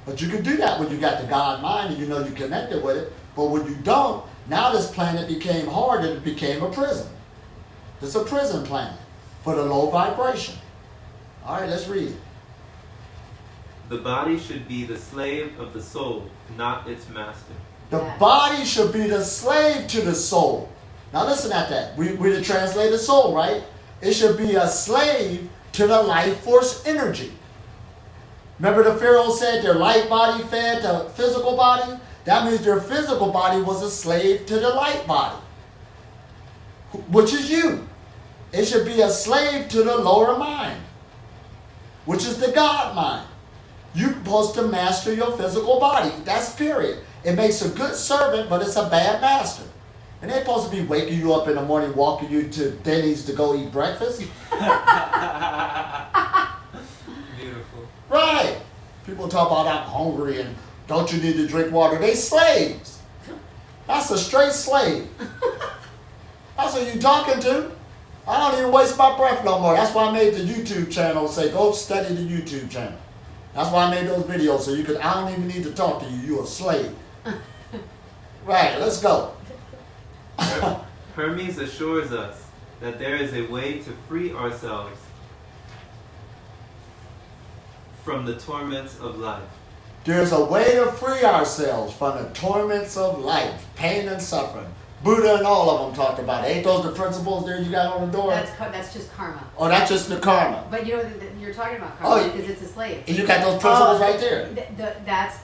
But you can do that when you got the God mind and you know you connected with it. But when you don't, now this planet became hard and it became a prison. It's a prison planet for the low vibration. All right, let's read. The body should be the slave of the soul, not its master. The body should be the slave to the soul. Now listen at that. We to translate the soul, right? It should be a slave to the life force energy. Remember the Pharaoh said their light body fed the physical body? That means their physical body was a slave to the light body, which is you. It should be a slave to the lower mind, which is the God mind. You're supposed to master your physical body. That's period. It makes a good servant, but it's a bad master. And they're supposed to be waking you up in the morning, walking you to Denny's to go eat breakfast. Beautiful. Right. People talk about I'm hungry and don't you need to drink water. They slaves. That's a straight slave. That's who you talking to. I don't even waste my breath no more. That's why I made the YouTube channel say go study the YouTube channel. That's why I made those videos so you could. I don't even need to talk to you. You're a slave. Right, let's go. Hermes assures us that there is a way to free ourselves from the torments of life. There's a way to free ourselves from the torments of life, pain and suffering. Buddha and all of them talked about it. Ain't those the principles there you got on the door? That's just karma. Oh, that's just the karma. But you know, you're talking about karma because it's a slave. And you got those principles right there. That's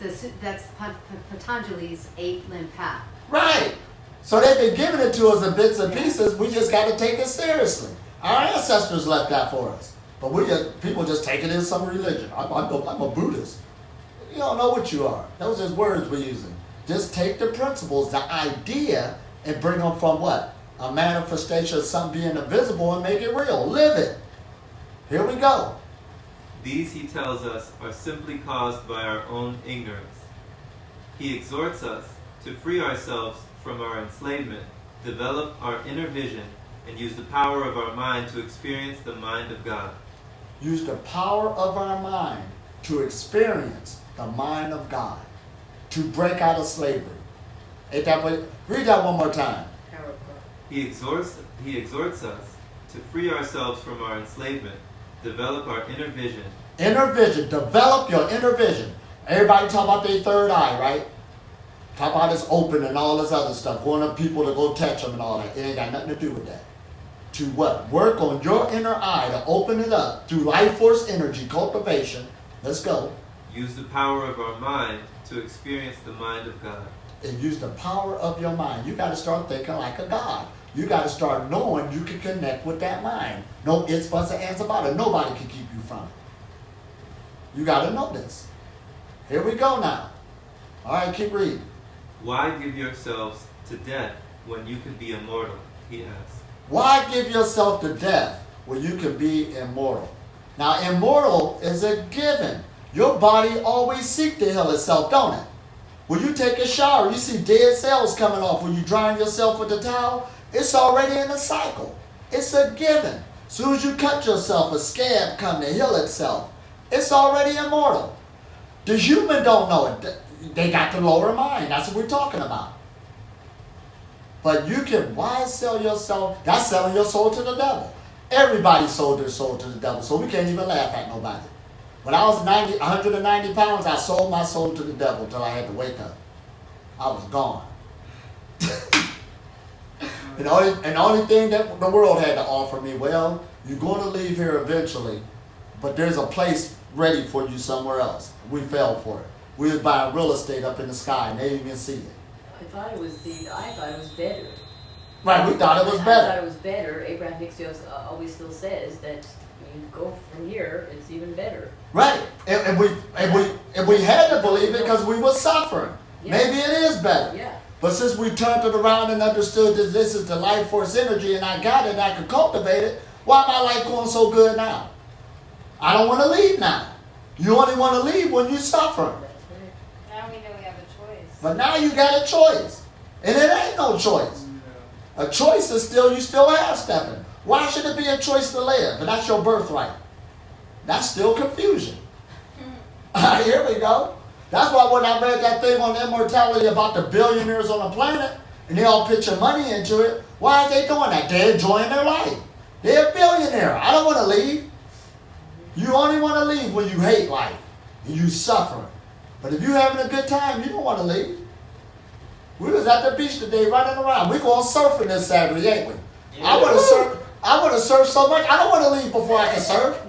Patanjali's 8-limb path. Right. So they've been giving it to us in bits and pieces. We just got to take it seriously. Our ancestors left that for us. But people just take it as some religion. I'm a Buddhist. You don't know what you are. Those are just words we're using. Just take the principles, the idea, and bring them from what? A manifestation of something being invisible and make it real. Live it. Here we go. These, he tells us, are simply caused by our own ignorance. He exhorts us to free ourselves from our enslavement, develop our inner vision, and use the power of our mind to experience the mind of God. Use the power of our mind to experience the mind of God, to break out of slavery. Ain't that what? Read that one more time. He exhorts us to free ourselves from our enslavement, develop our inner vision. Inner vision. Develop your inner vision. Everybody talk about their third eye, right? Talk about it's open and all this other stuff. Going up people to go touch them and all that. It ain't got nothing to do with that. To what? Work on your inner eye to open it up through life force energy, cultivation. Let's go. Use the power of our mind to experience the mind of God. And use the power of your mind. You got to start thinking like a God. You got to start knowing you can connect with that mind. No ifs, buts, and ands about it. Nobody can keep you from it. You got to know this. Here we go now. All right, keep reading. Why give yourselves to death when you can be immortal? He asks. Why give yourself to death when you can be immortal? Now, immortal is a given. Your body always seeks to heal itself, don't it? When you take a shower, you see dead cells coming off. When you drying yourself with the towel, it's already in a cycle. It's a given. As soon as you cut yourself, a scab comes to heal itself. It's already immortal. The human don't know it. They got the lower mind. That's what we're talking about. But you can, why sell yourself? That's selling your soul to the devil. Everybody sold their soul to the devil, so we can't even laugh at nobody. When I was 190 pounds, I sold my soul to the devil until I had to wake up. I was gone. And the only thing that the world had to offer me, well, you're going to leave here eventually, but there's a place ready for you somewhere else. We fell for it. We was buying real estate up in the sky, and they didn't even see it. I thought it was better. Right, we thought it was I better. thought it was better. Abraham Hicks always still says that you go from here, it's even better. Right, and we had to believe it because we were suffering. Yeah. Maybe it is better. Yeah. But since we turned it around and understood that this is the life force energy and I got it and I can cultivate it, why my life going so good now? I don't want to leave now. You only want to leave when you suffer. Now we know we have a choice. But now you got a choice. And it ain't no choice. A choice is you still have stepping. Why should it be a choice to live? And that's your birthright. That's still confusion. Here we go. That's why when I read that thing on immortality about the billionaires on the planet, and they all pitching money into it, why are they doing that? They're enjoying their life. They're a billionaire. I don't want to leave. You only want to leave when you hate life and you suffering. But if you're having a good time, you don't want to leave. We was at the beach today running around. We're going surfing this Saturday, ain't we? Yeah. I want to surf so much. I don't want to leave before I can surf.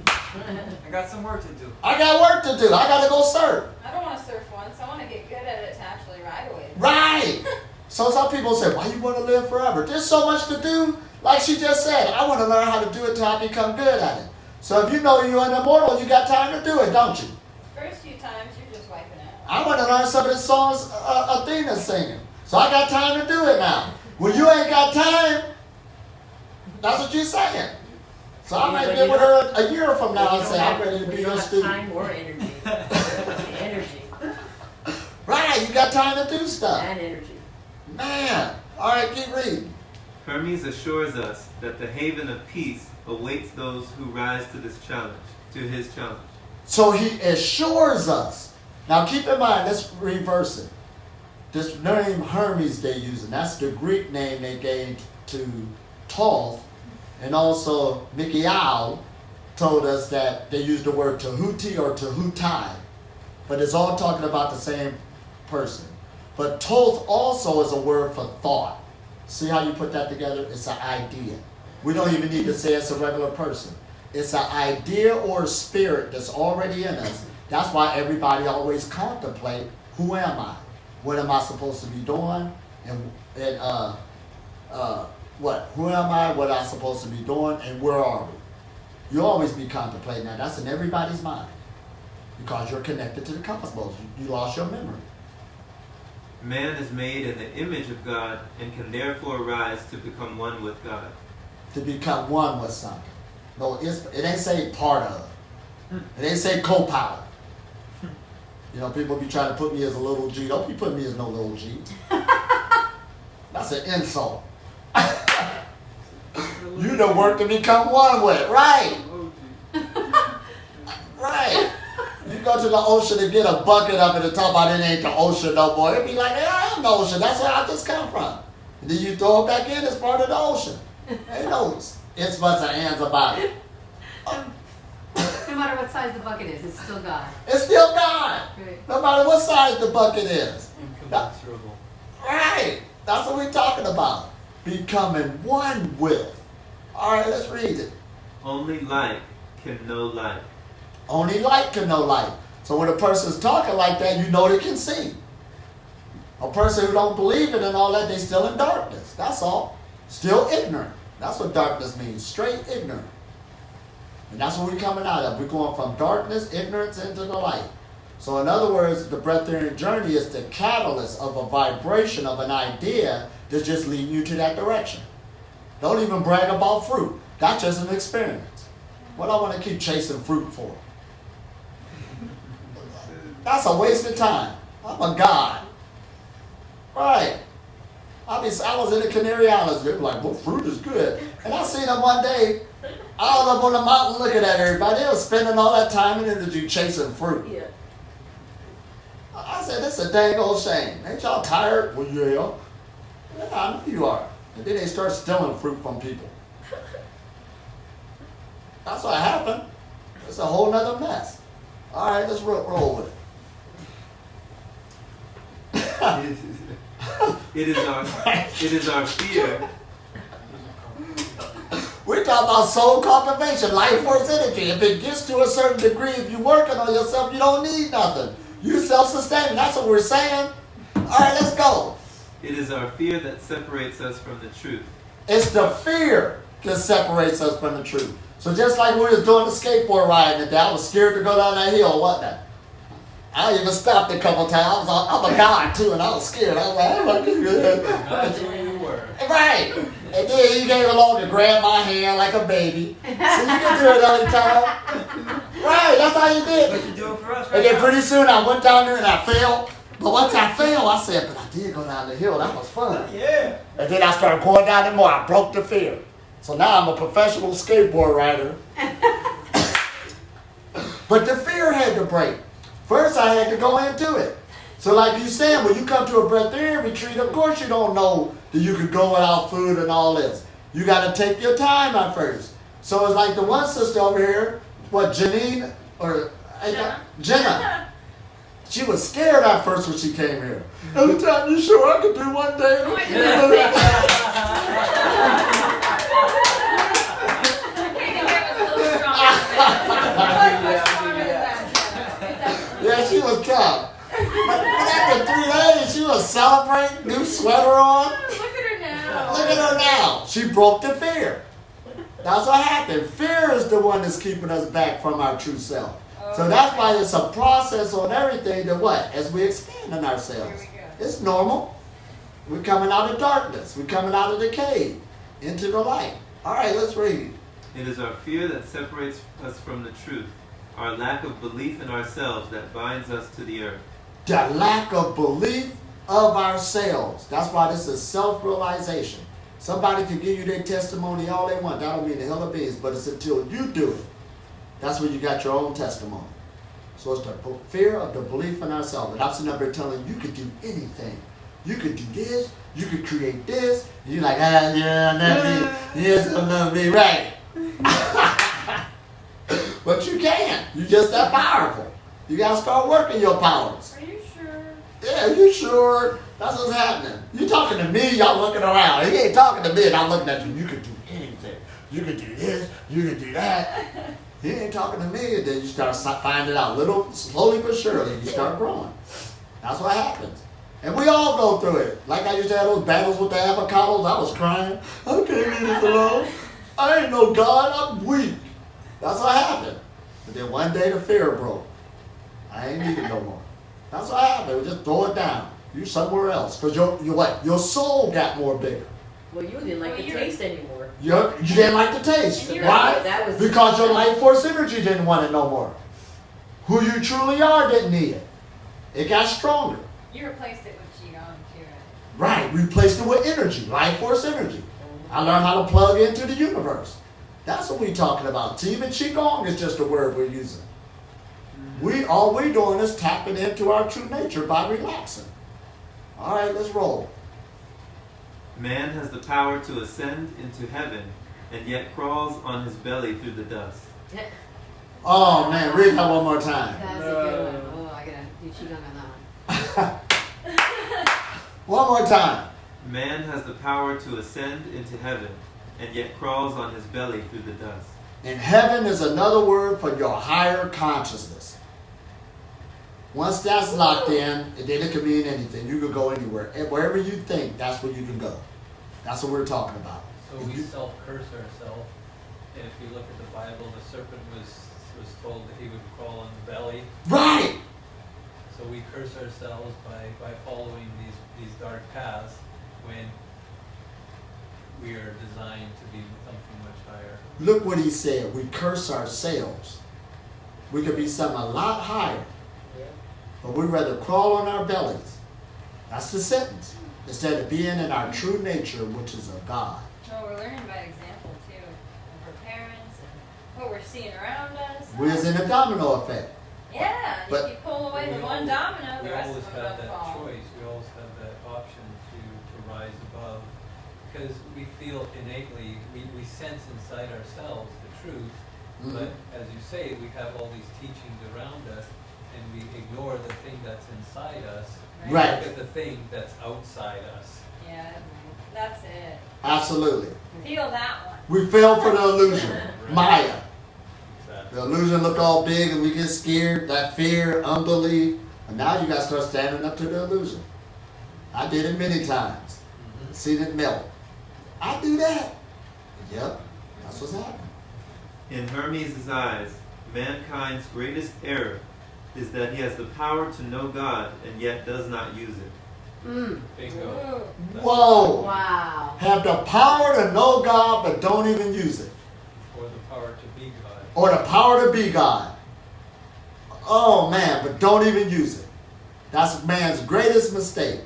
I got some work to do. I got work to do. I got to go surf. I don't want to surf once. I want to get good at it to actually ride a wave. Right. So some people say, why you want to live forever? There's so much to do. Like she just said, I want to learn how to do it till I become good at it. So if you know you're an immortal, you got time to do it, don't you? First few times, you're just wiping out. I want to learn some of the songs Athena's singing. So I got time to do it now. Well, you ain't got time. That's what you're saying. So I might be with her a year from now and say, I'm ready to be your student. Time or energy. Energy. Right, you got time to do stuff. And energy. Man. All right, keep reading. Hermes assures us that the haven of peace awaits those who rise to his challenge. So he assures us. Now keep in mind, let's reverse it. This name Hermes they're using, that's the Greek name they gave to Thoth. And also Michael told us that they used the word Tahuti or Tahutai. But it's all talking about the same person. But Thoth also is a word for thought. See how you put that together? It's an idea. We don't even need to say it's a regular person. It's an idea or a spirit that's already in us. That's why everybody always contemplate, who am I? What am I supposed to be doing? And what? Who am I? What am I supposed to be doing? And where are we? You'll always be contemplating that. That's in everybody's mind. Because you're connected to the cosmos. You lost your memory. Man is made in the image of God and can therefore rise to become one with God. To become one with something. No, it ain't say part of. It ain't say co-pilot. You know, people be trying to put me as a little G. Don't be putting me as no little G. That's an insult. You done work to become one with, right? Right. You go to the ocean and get a bucket of it and talk about it ain't the ocean no more. It'd be like, hey, I am the ocean. That's where I just come from. And then you throw it back in as part of the ocean. Ain't no ifs, buts, and ands about it. No matter what size the bucket is, it's still God. It's still God. Right. No matter what size the bucket is. Incommensurable. Right. That's what we're talking about. Becoming one with. All right, let's read it. Only like can know like. Only light can know light. So when a person's talking like that, you know they can see. A person who don't believe it and all that, they still in darkness. That's all. Still ignorant. That's what darkness means. Straight ignorant. And that's what we're coming out of. We're going from darkness, ignorance, into the light. So in other words, the Breatharian journey is the catalyst of a vibration of an idea that's just leading you to that direction. Don't even brag about fruit. That's just an experience. What I want to keep chasing fruit for? That's a waste of time. I'm a god. Right. I was in the Canary Islands. They were like, well, fruit is good. And I seen them one day. I was up on the mountain looking at everybody. They were spending all that time and energy chasing fruit. Yeah. I said, this is a dang old shame. Ain't y'all tired? Well, yeah. I know you are. And then they start stealing fruit from people. That's what happened. It's a whole nother mess. All right, let's roll with it. It is our fear. We're talking about soul cultivation, life force energy. If it gets to a certain degree, if you're working on yourself, you don't need nothing. You self-sustaining. That's what we're saying. All right, let's go. It is our fear that separates us from the truth. It's the fear that separates us from the truth. So just like we was doing the skateboard ride today, I was scared to go down that hill, wasn't I? I even stopped a couple times. I'm a god too, and I was scared. I was like, I'm good. You were. Right. And then he came along and grabbed my hand like a baby. So you can do it all the time. Right, that's how you did. What you doing for us right And then now? pretty soon I went down there and I fell. But once I fell, I said, but I did go down the hill. That was fun. Yeah. And then I started going down the more. I broke the fear. So now I'm a professional skateboard rider. But the fear had to break. First, I had to go into it. So like you said, when you come to a Breatharian retreat, of course you don't know that you could go without food and all this. You got to take your time at first. So it's like the one sister over here, what, Janine? Or Jenna. She was scared at first when she came here. Every time, you sure I could do one day? Yeah, she was tough. But after 3 days, she was celebrating, new sweater on. Look at her now. Look at her now. She broke the fear. That's what happened. Fear is the one that's keeping us back from our true self. So that's why it's a process on everything that what? As we expand in ourselves. Here we go. It's normal. We're coming out of darkness. We're coming out of the cave into the light. All right, let's read. It is our fear that separates us from the truth, our lack of belief in ourselves that binds us to the earth. The lack of belief of ourselves. That's why this is self-realization. Somebody can give you their testimony all they want. That don't mean the hell of beans, but it's until you do it. That's when you got your own testimony. So it's the fear of the belief in ourselves. And I'm sitting up here telling you could do anything. You could do this. You could create this. And you're like, yeah, that's me. Yes, I love me. Right. But you can't. You're just that powerful. You got to start working your powers. Are you sure? Yeah, you sure? That's what's happening. You talking to me, y'all looking around. He ain't talking to me and I'm looking at you. You could do anything. You could do this. You could do that. He ain't talking to me, and then you start finding out slowly but surely, you start growing. That's what happens. And we all go through it. Like I used to have those battles with the avocados. I was crying. I can't leave this alone. I ain't no God. I'm weak. That's what happened. But then one day the fear broke. I ain't need it no more. That's what happened. Just throw it down. You somewhere else. Because your soul got more bigger. Well, you didn't like the taste anymore. You didn't like the taste. And Why? that was Because your life force energy didn't want it no more. Who you truly are didn't need it. It got stronger. You replaced it with Qigong too, Right. right? Replaced it with energy. Life force energy. I learned how to plug into the universe. That's what we're talking about. Team and Qigong is just a word we're using. All we're doing is tapping into our true nature by relaxing. All right, let's roll. Man has the power to ascend into heaven, and yet crawls on his belly through the dust. Oh man, read that one more time. That's a good one. Oh, I gotta do Qigong on that one. One more time. Man has the power to ascend into heaven, and yet crawls on his belly through the dust. And heaven is another word for your higher consciousness. Once that's locked in, then it can mean anything. You can go anywhere. And wherever you think, that's where you can go. That's what we're talking about. So we self-curse ourselves. And if you look at the Bible, the serpent was told that he would crawl on the belly. Right! So we curse ourselves by following these dark paths when we are designed to be something much higher. Look what he said. We curse ourselves. We could be something a lot higher. But we'd rather crawl on our bellies. That's the sentence. Instead of being in our true nature, which is of God. Well, we're learning by example too, of our parents and what we're seeing around us. We're in a domino effect. Yeah, and But- if you pull away the one domino, the We rest always of them have don't that fall. choice. We always have that option to rise above. Because we feel innately, we sense inside ourselves the truth. Mhm. But as you say, we have all these teachings around us, and we ignore the thing that's inside us. Right. Look at the thing that's outside us. Yeah, that's it. Absolutely. Feel that one. We fell for the illusion. Maya. Exactly. The illusion look all big and we get scared. That fear, unbelief. And now you got to start standing up to the illusion. I did it many times. Seen it melt. I do that. Yep. That's what's happening. In Hermes' eyes, mankind's greatest error is that he has the power to know God and yet does not use it. Bingo. Ooh. Whoa. Wow. Have the power to know God but don't even use it. Or the power to be God. Or the power to be God. Oh man, but don't even use it. That's man's greatest mistake.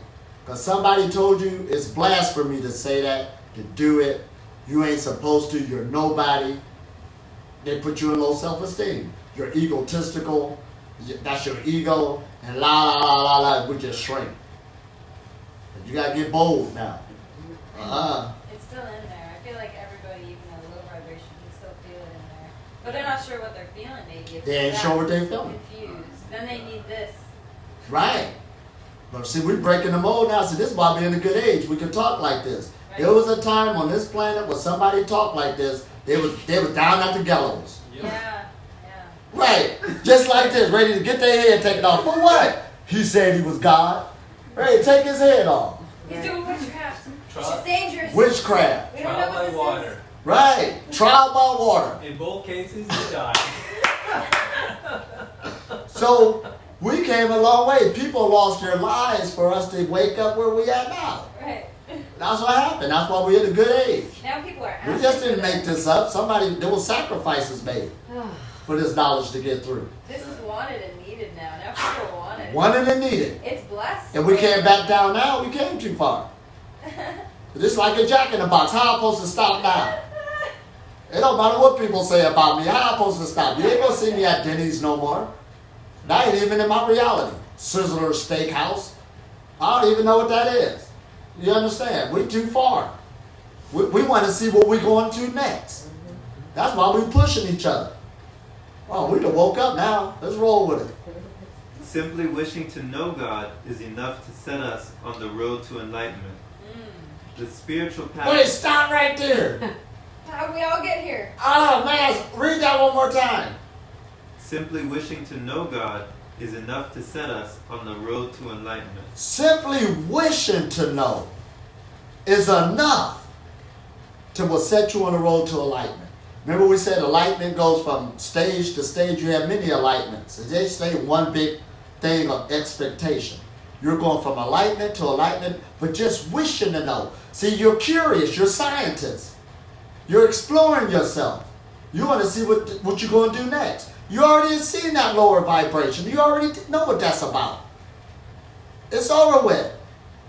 Because somebody told you it's blasphemy to say that, to do it. You ain't supposed to, you're nobody. They put you in low self-esteem. You're egotistical. That's your ego. And la la la la la, we just shrink. But you gotta get bold now. It's still in there. I feel like everybody, even a low vibration, can still feel it in there. But they're not sure what they're feeling, maybe. If They ain't they're sure what that they feeling. confused. Then they need this. Right. But see, we're breaking the mold now. See, this is why we're in a good age. We can talk like this. Right. There was a time on this planet where somebody talked like this. They was down at the gallows. Yep. Yeah. Right. Just like this, ready to get their head taken off. For what? He said he was God. Ready to take his head off. He's doing witchcraft. Trial- It's dangerous. Witchcraft. We don't know Trial what by this water. Right. Trial by water. In both cases, you die. So we came a long way. People lost their lives for us to wake up where we at now. is. Right. That's what happened. That's why we're in a good age. Now people are We asking just didn't for make this up. There was sacrifices made for this knowledge to get through. This is wanted and needed now. Now people want it. Wanted and needed. It's blessed. And we can't back down now. We came too far. This is like a jack in the box. How am I supposed to stop now? It don't matter what people say about me. How am I supposed to stop? You ain't gonna see me at Denny's no more. That ain't even in my reality. Sizzler Steakhouse. I don't even know what that is. You understand? We too far. We want to see what we're going to next. That's why we pushing each other. Oh, we done woke up now. Let's roll with it. Simply wishing to know God is enough to set us on the road to enlightenment. The spiritual path. Wait, stop right there. How'd we all get here? Oh, man, read that one more time. Simply wishing to know God is enough to set us on the road to enlightenment. Simply wishing to know is enough to will set you on the road to enlightenment. Remember we said enlightenment goes from stage to stage. You have many enlightenments. And they say one big thing of expectation. You're going from enlightenment to enlightenment, but just wishing to know. See, you're curious. You're a scientist. You're exploring yourself. You want to see what you're going to do next. You already seen that lower vibration. You already know what that's about. It's over with.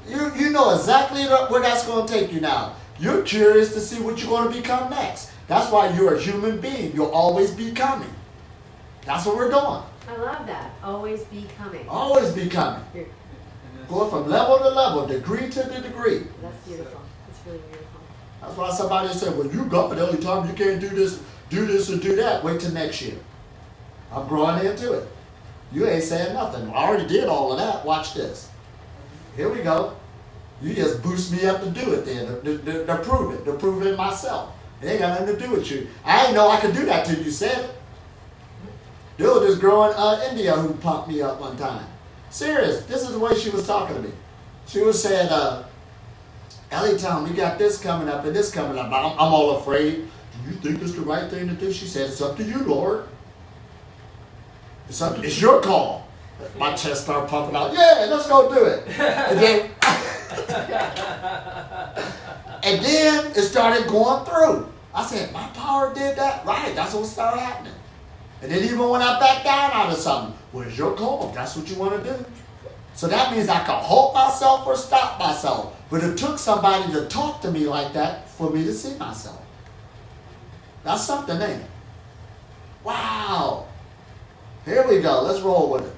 You know exactly where that's going to take you now. You're curious to see what you're going to become next. That's why you're a human being. You'll always be becoming. That's what we're doing. I love that. Always becoming. Always becoming. You're- Going from level to level, degree to the degree. That's beautiful. That's really beautiful. That's why somebody said, well, you got it every time. You can't do this, or do that. Wait till next year. I'm growing into it. You ain't saying nothing. I already did all of that. Watch this. Here we go. You just boost me up to do it then, to prove it, to prove it myself. It ain't got nothing to do with you. I didn't know I could do that till you said it. There was this girl in India who pumped me up one time. Serious. This is the way she was talking to me. She was saying, Elitom, we got this coming up and this coming up. I'm all afraid. Do you think it's the right thing to do? She said, it's up to you, Lord. It's your call. My chest started pumping out. Yeah, let's go do it. And then it started going through. I said, my power did that? Right, that's what started happening. And then even when I back down out of something, well, it's your call if that's what you want to do. So that means I can hold myself or stop myself. But it took somebody to talk to me like that for me to see myself. That's something, ain't it? Wow. Here we go. Let's roll with it.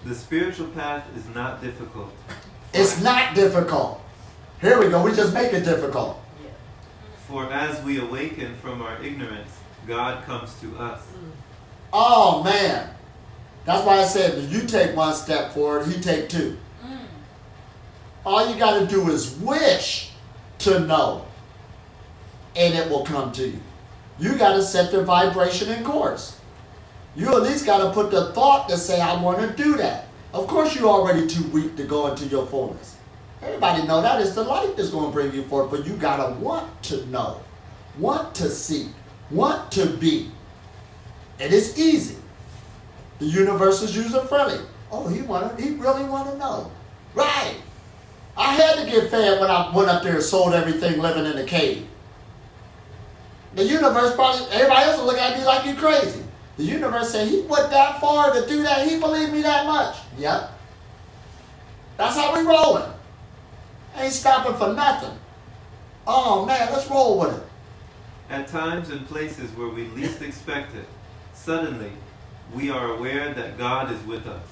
The spiritual path is not difficult. It's not difficult. Here we go. We just make it difficult. For as we awaken from our ignorance, God comes to us. Oh, man. That's why I said if you take one step forward, he take two. All you got to do is wish to know, and it will come to you. You got to set the vibration in course. You at least got to put the thought to say, I want to do that. Of course, you're already too weak to go into your fullness. Everybody know that. It's the light that's going to bring you forth, but you got to want to know, want to see, want to be. And it's easy. The universe is user-friendly. Oh, he really want to know. Right. I had to get fed when I went up there and sold everything living in the cave. The universe probably, everybody else will look at me like you crazy. The universe said, he went that far to do that. He believed me that much. Yep. That's how we rolling. Ain't stopping for nothing. Oh, man, let's roll with it. At times and places where we least expect it, suddenly we are aware that God is with us.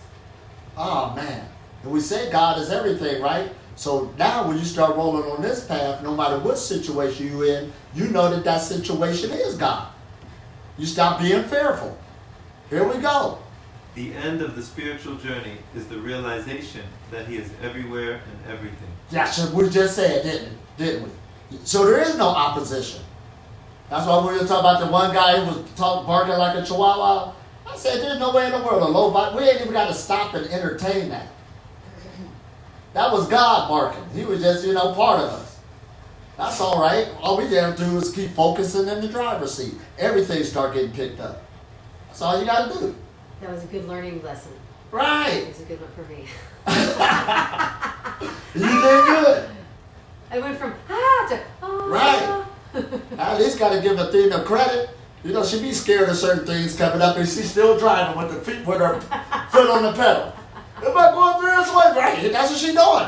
Oh, man. And we say God is everything, right? So now when you start rolling on this path, no matter what situation you're in, you know that that situation is God. You stop being fearful. Here we go. The end of the spiritual journey is the realization that He is everywhere and everything. That's what we just said, didn't we? So there is no opposition. That's why we were talking about the one guy who was barking like a chihuahua. I said, there's no way in the world a low vibe. We ain't even got to stop and entertain that. That was God barking. He was just, part of us. That's all right. All we have to do is keep focusing in the driver's seat. Everything start getting picked up. That's all you got to do. That was a good learning lesson. Right. It was a good one for me. You did good. I went from to Right. I at least got to give Athena credit. She be scared of certain things coming up, and she's still driving with her foot on the pedal. Am I going through this way? Right. That's what she's doing.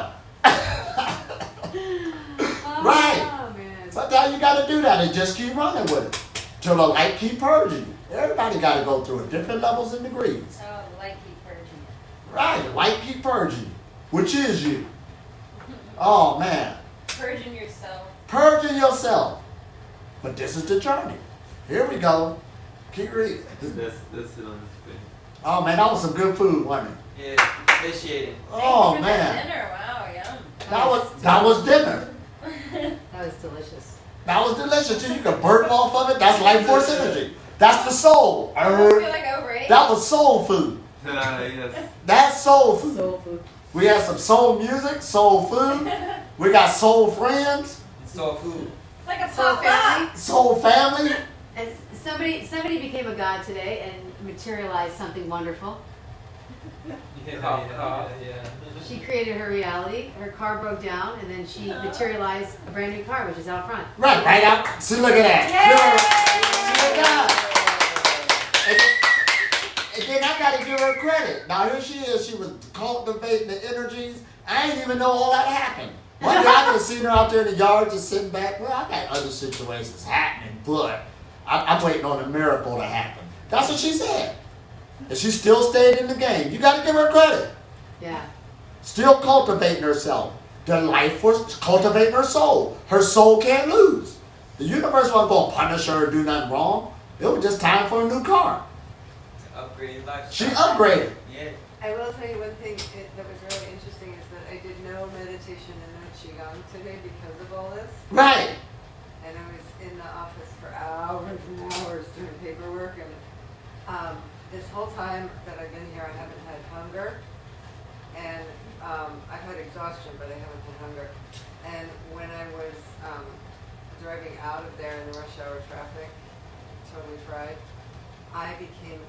Right. Oh, man. Sometimes you got to do that and just keep running with it till the light keep purging you. Everybody got to go through it, different levels and degrees. Oh, the light keep purging you. Right. The light keep purging you, which is you. Oh man. Purging yourself. Purging yourself. But this is the journey. Here we go. Keep reading. That's it on the screen. Oh man, that was some good food, wasn't it? Yeah, satiating. Oh Thanks for man. the dinner. Wow, yum. That was dinner. That was delicious. That was delicious too. You can burp off of it. That's life force energy. That's the soul. I almost feel like I overate. That was soul food. Yes. That's soul food. Soul food. We have some soul music, soul food. We got soul friends, It's soul food. It's like a Soul pop family. up. soul family. And somebody became a god today and materialized something wonderful. Yeah, Cough, yeah, cough. yeah. She created her reality. Her car broke down, and then she materialized a brand new car, which is out front. Right out. See, look at that. Look at that. And then I got to give her credit. Now here she is. She was cultivating the energies. I didn't even know all that happened. One day I just seen her out there in the yard just sitting back. Well, I got other situations happening, but I'm waiting on a miracle to happen. That's what she said. And she still stayed in the game. You got to give her credit. Yeah. Still cultivating herself. The life was cultivating her soul. Her soul can't lose. The universe wasn't going to punish her or do nothing wrong. It was just time for a new car. Upgraded life. She upgraded. Yeah. I will tell you one thing that was really interesting is that I did no meditation and no qigong today because of all this. Right. And I was in the office for hours and hours doing paperwork, and this whole time that I've been here, I haven't had hunger, and I've had exhaustion, but I haven't had hunger. And when I was driving out of there in the rush hour traffic, totally fried, I became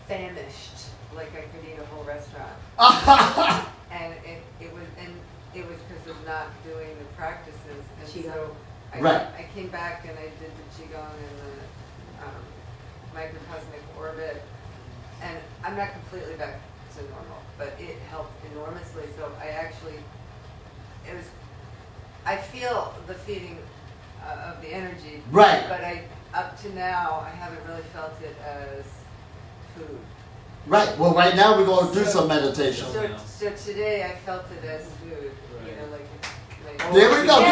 famished, like I could eat a whole restaurant. And it was because of not doing the practices. And so I came back and I did the qigong and the microcosmic orbit, and I'm not completely back to normal, but it helped enormously. So I feel the feeding of the energy, Right. but up to now I haven't really felt it as food. Right. Well, right now we're going to do some meditation. So today I felt it as food, you know, like There we go. Yay!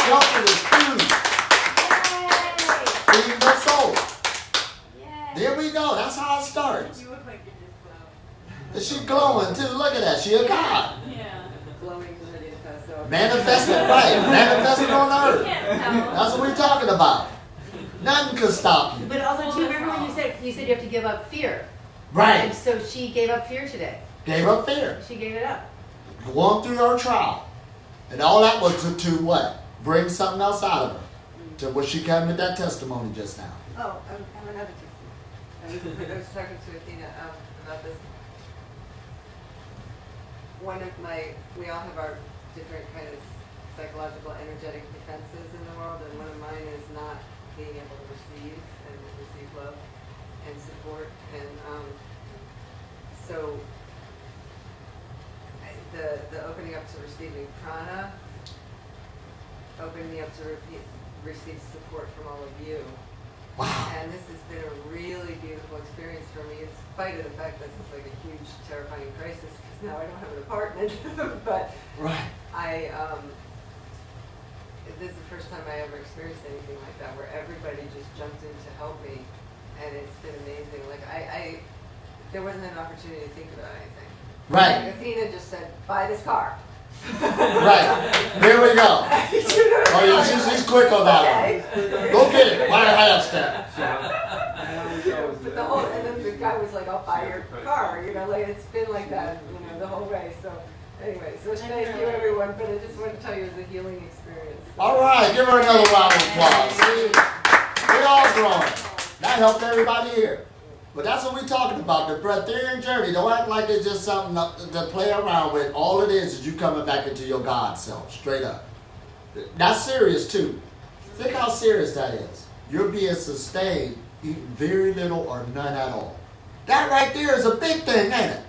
Help it is food. Feeding the soul. There we go. That's how it starts. You look like you're just glowing. And she glowing too. Look at that. She a god. Yeah. glowing and ready to pass out. Manifested right. Manifested on the earth. Can't tell. That's what we're talking about. Nothing can stop you. But also, too, remember when you said you have to give up fear? And Right. so she gave up fear today. Gave up fear. She gave it up. Going through her trial. And all that was to what? Bring something else out of her. To what she came with that testimony just now. Oh, I'm another testimony. I was talking to Athena about this. We all have our different kind of psychological, energetic defenses in the world, and one of mine is not being able to receive love and support, and so the opening up to receiving prana opened me up to receive support from all of you. Wow. And this has been a really beautiful experience for me, in spite of the fact that it's like a huge, terrifying crisis, because now I don't have an apartment. But Right. this is the first time I ever experienced anything like that, where everybody just jumped in to help me, and it's been amazing. Like there wasn't an opportunity to think about anything. Right. Like Athena just said, "Buy this car." Right. Here we go. Oh yeah, she's quick on that one. Go get it. Buy a half step. But and then the guy was like, "I'll buy your car," like it's been like that, the whole way. So anyway, so thank you everyone, but I just want to tell you it was a healing experience. All right, give her another round of applause. See? We're all growing. That helped everybody here. But that's what we're talking about, the Breatharian journey. Don't act like it's just something to play around with. All it is you coming back into your God self, straight up. That's serious too. Think how serious that is. You're being sustained, eating very little or none at all. That right there is a big thing, ain't it?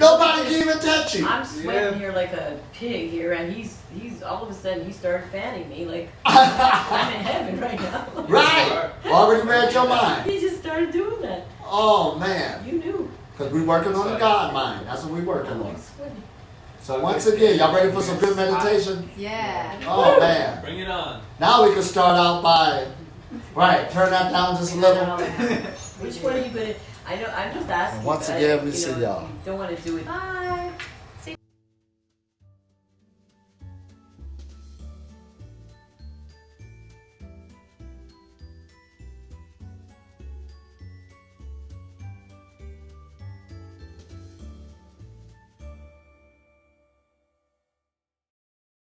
Nobody can even touch you. I'm sweating here like a pig here, and he's all of a sudden he started fanning me like I'm in heaven right now. Right. Already read your mind. He just started doing that. Oh man. You knew. Because we're working on the God mind. That's what we're working I'm on. like sweating. So once again, y'all ready for some good meditation? Yeah. Oh man. Bring it on. Now we can start out by, turn that down just a little. Which one are you gonna? I know. I'm just asking. Once but again, we see y'all. You don't want to do it. Bye.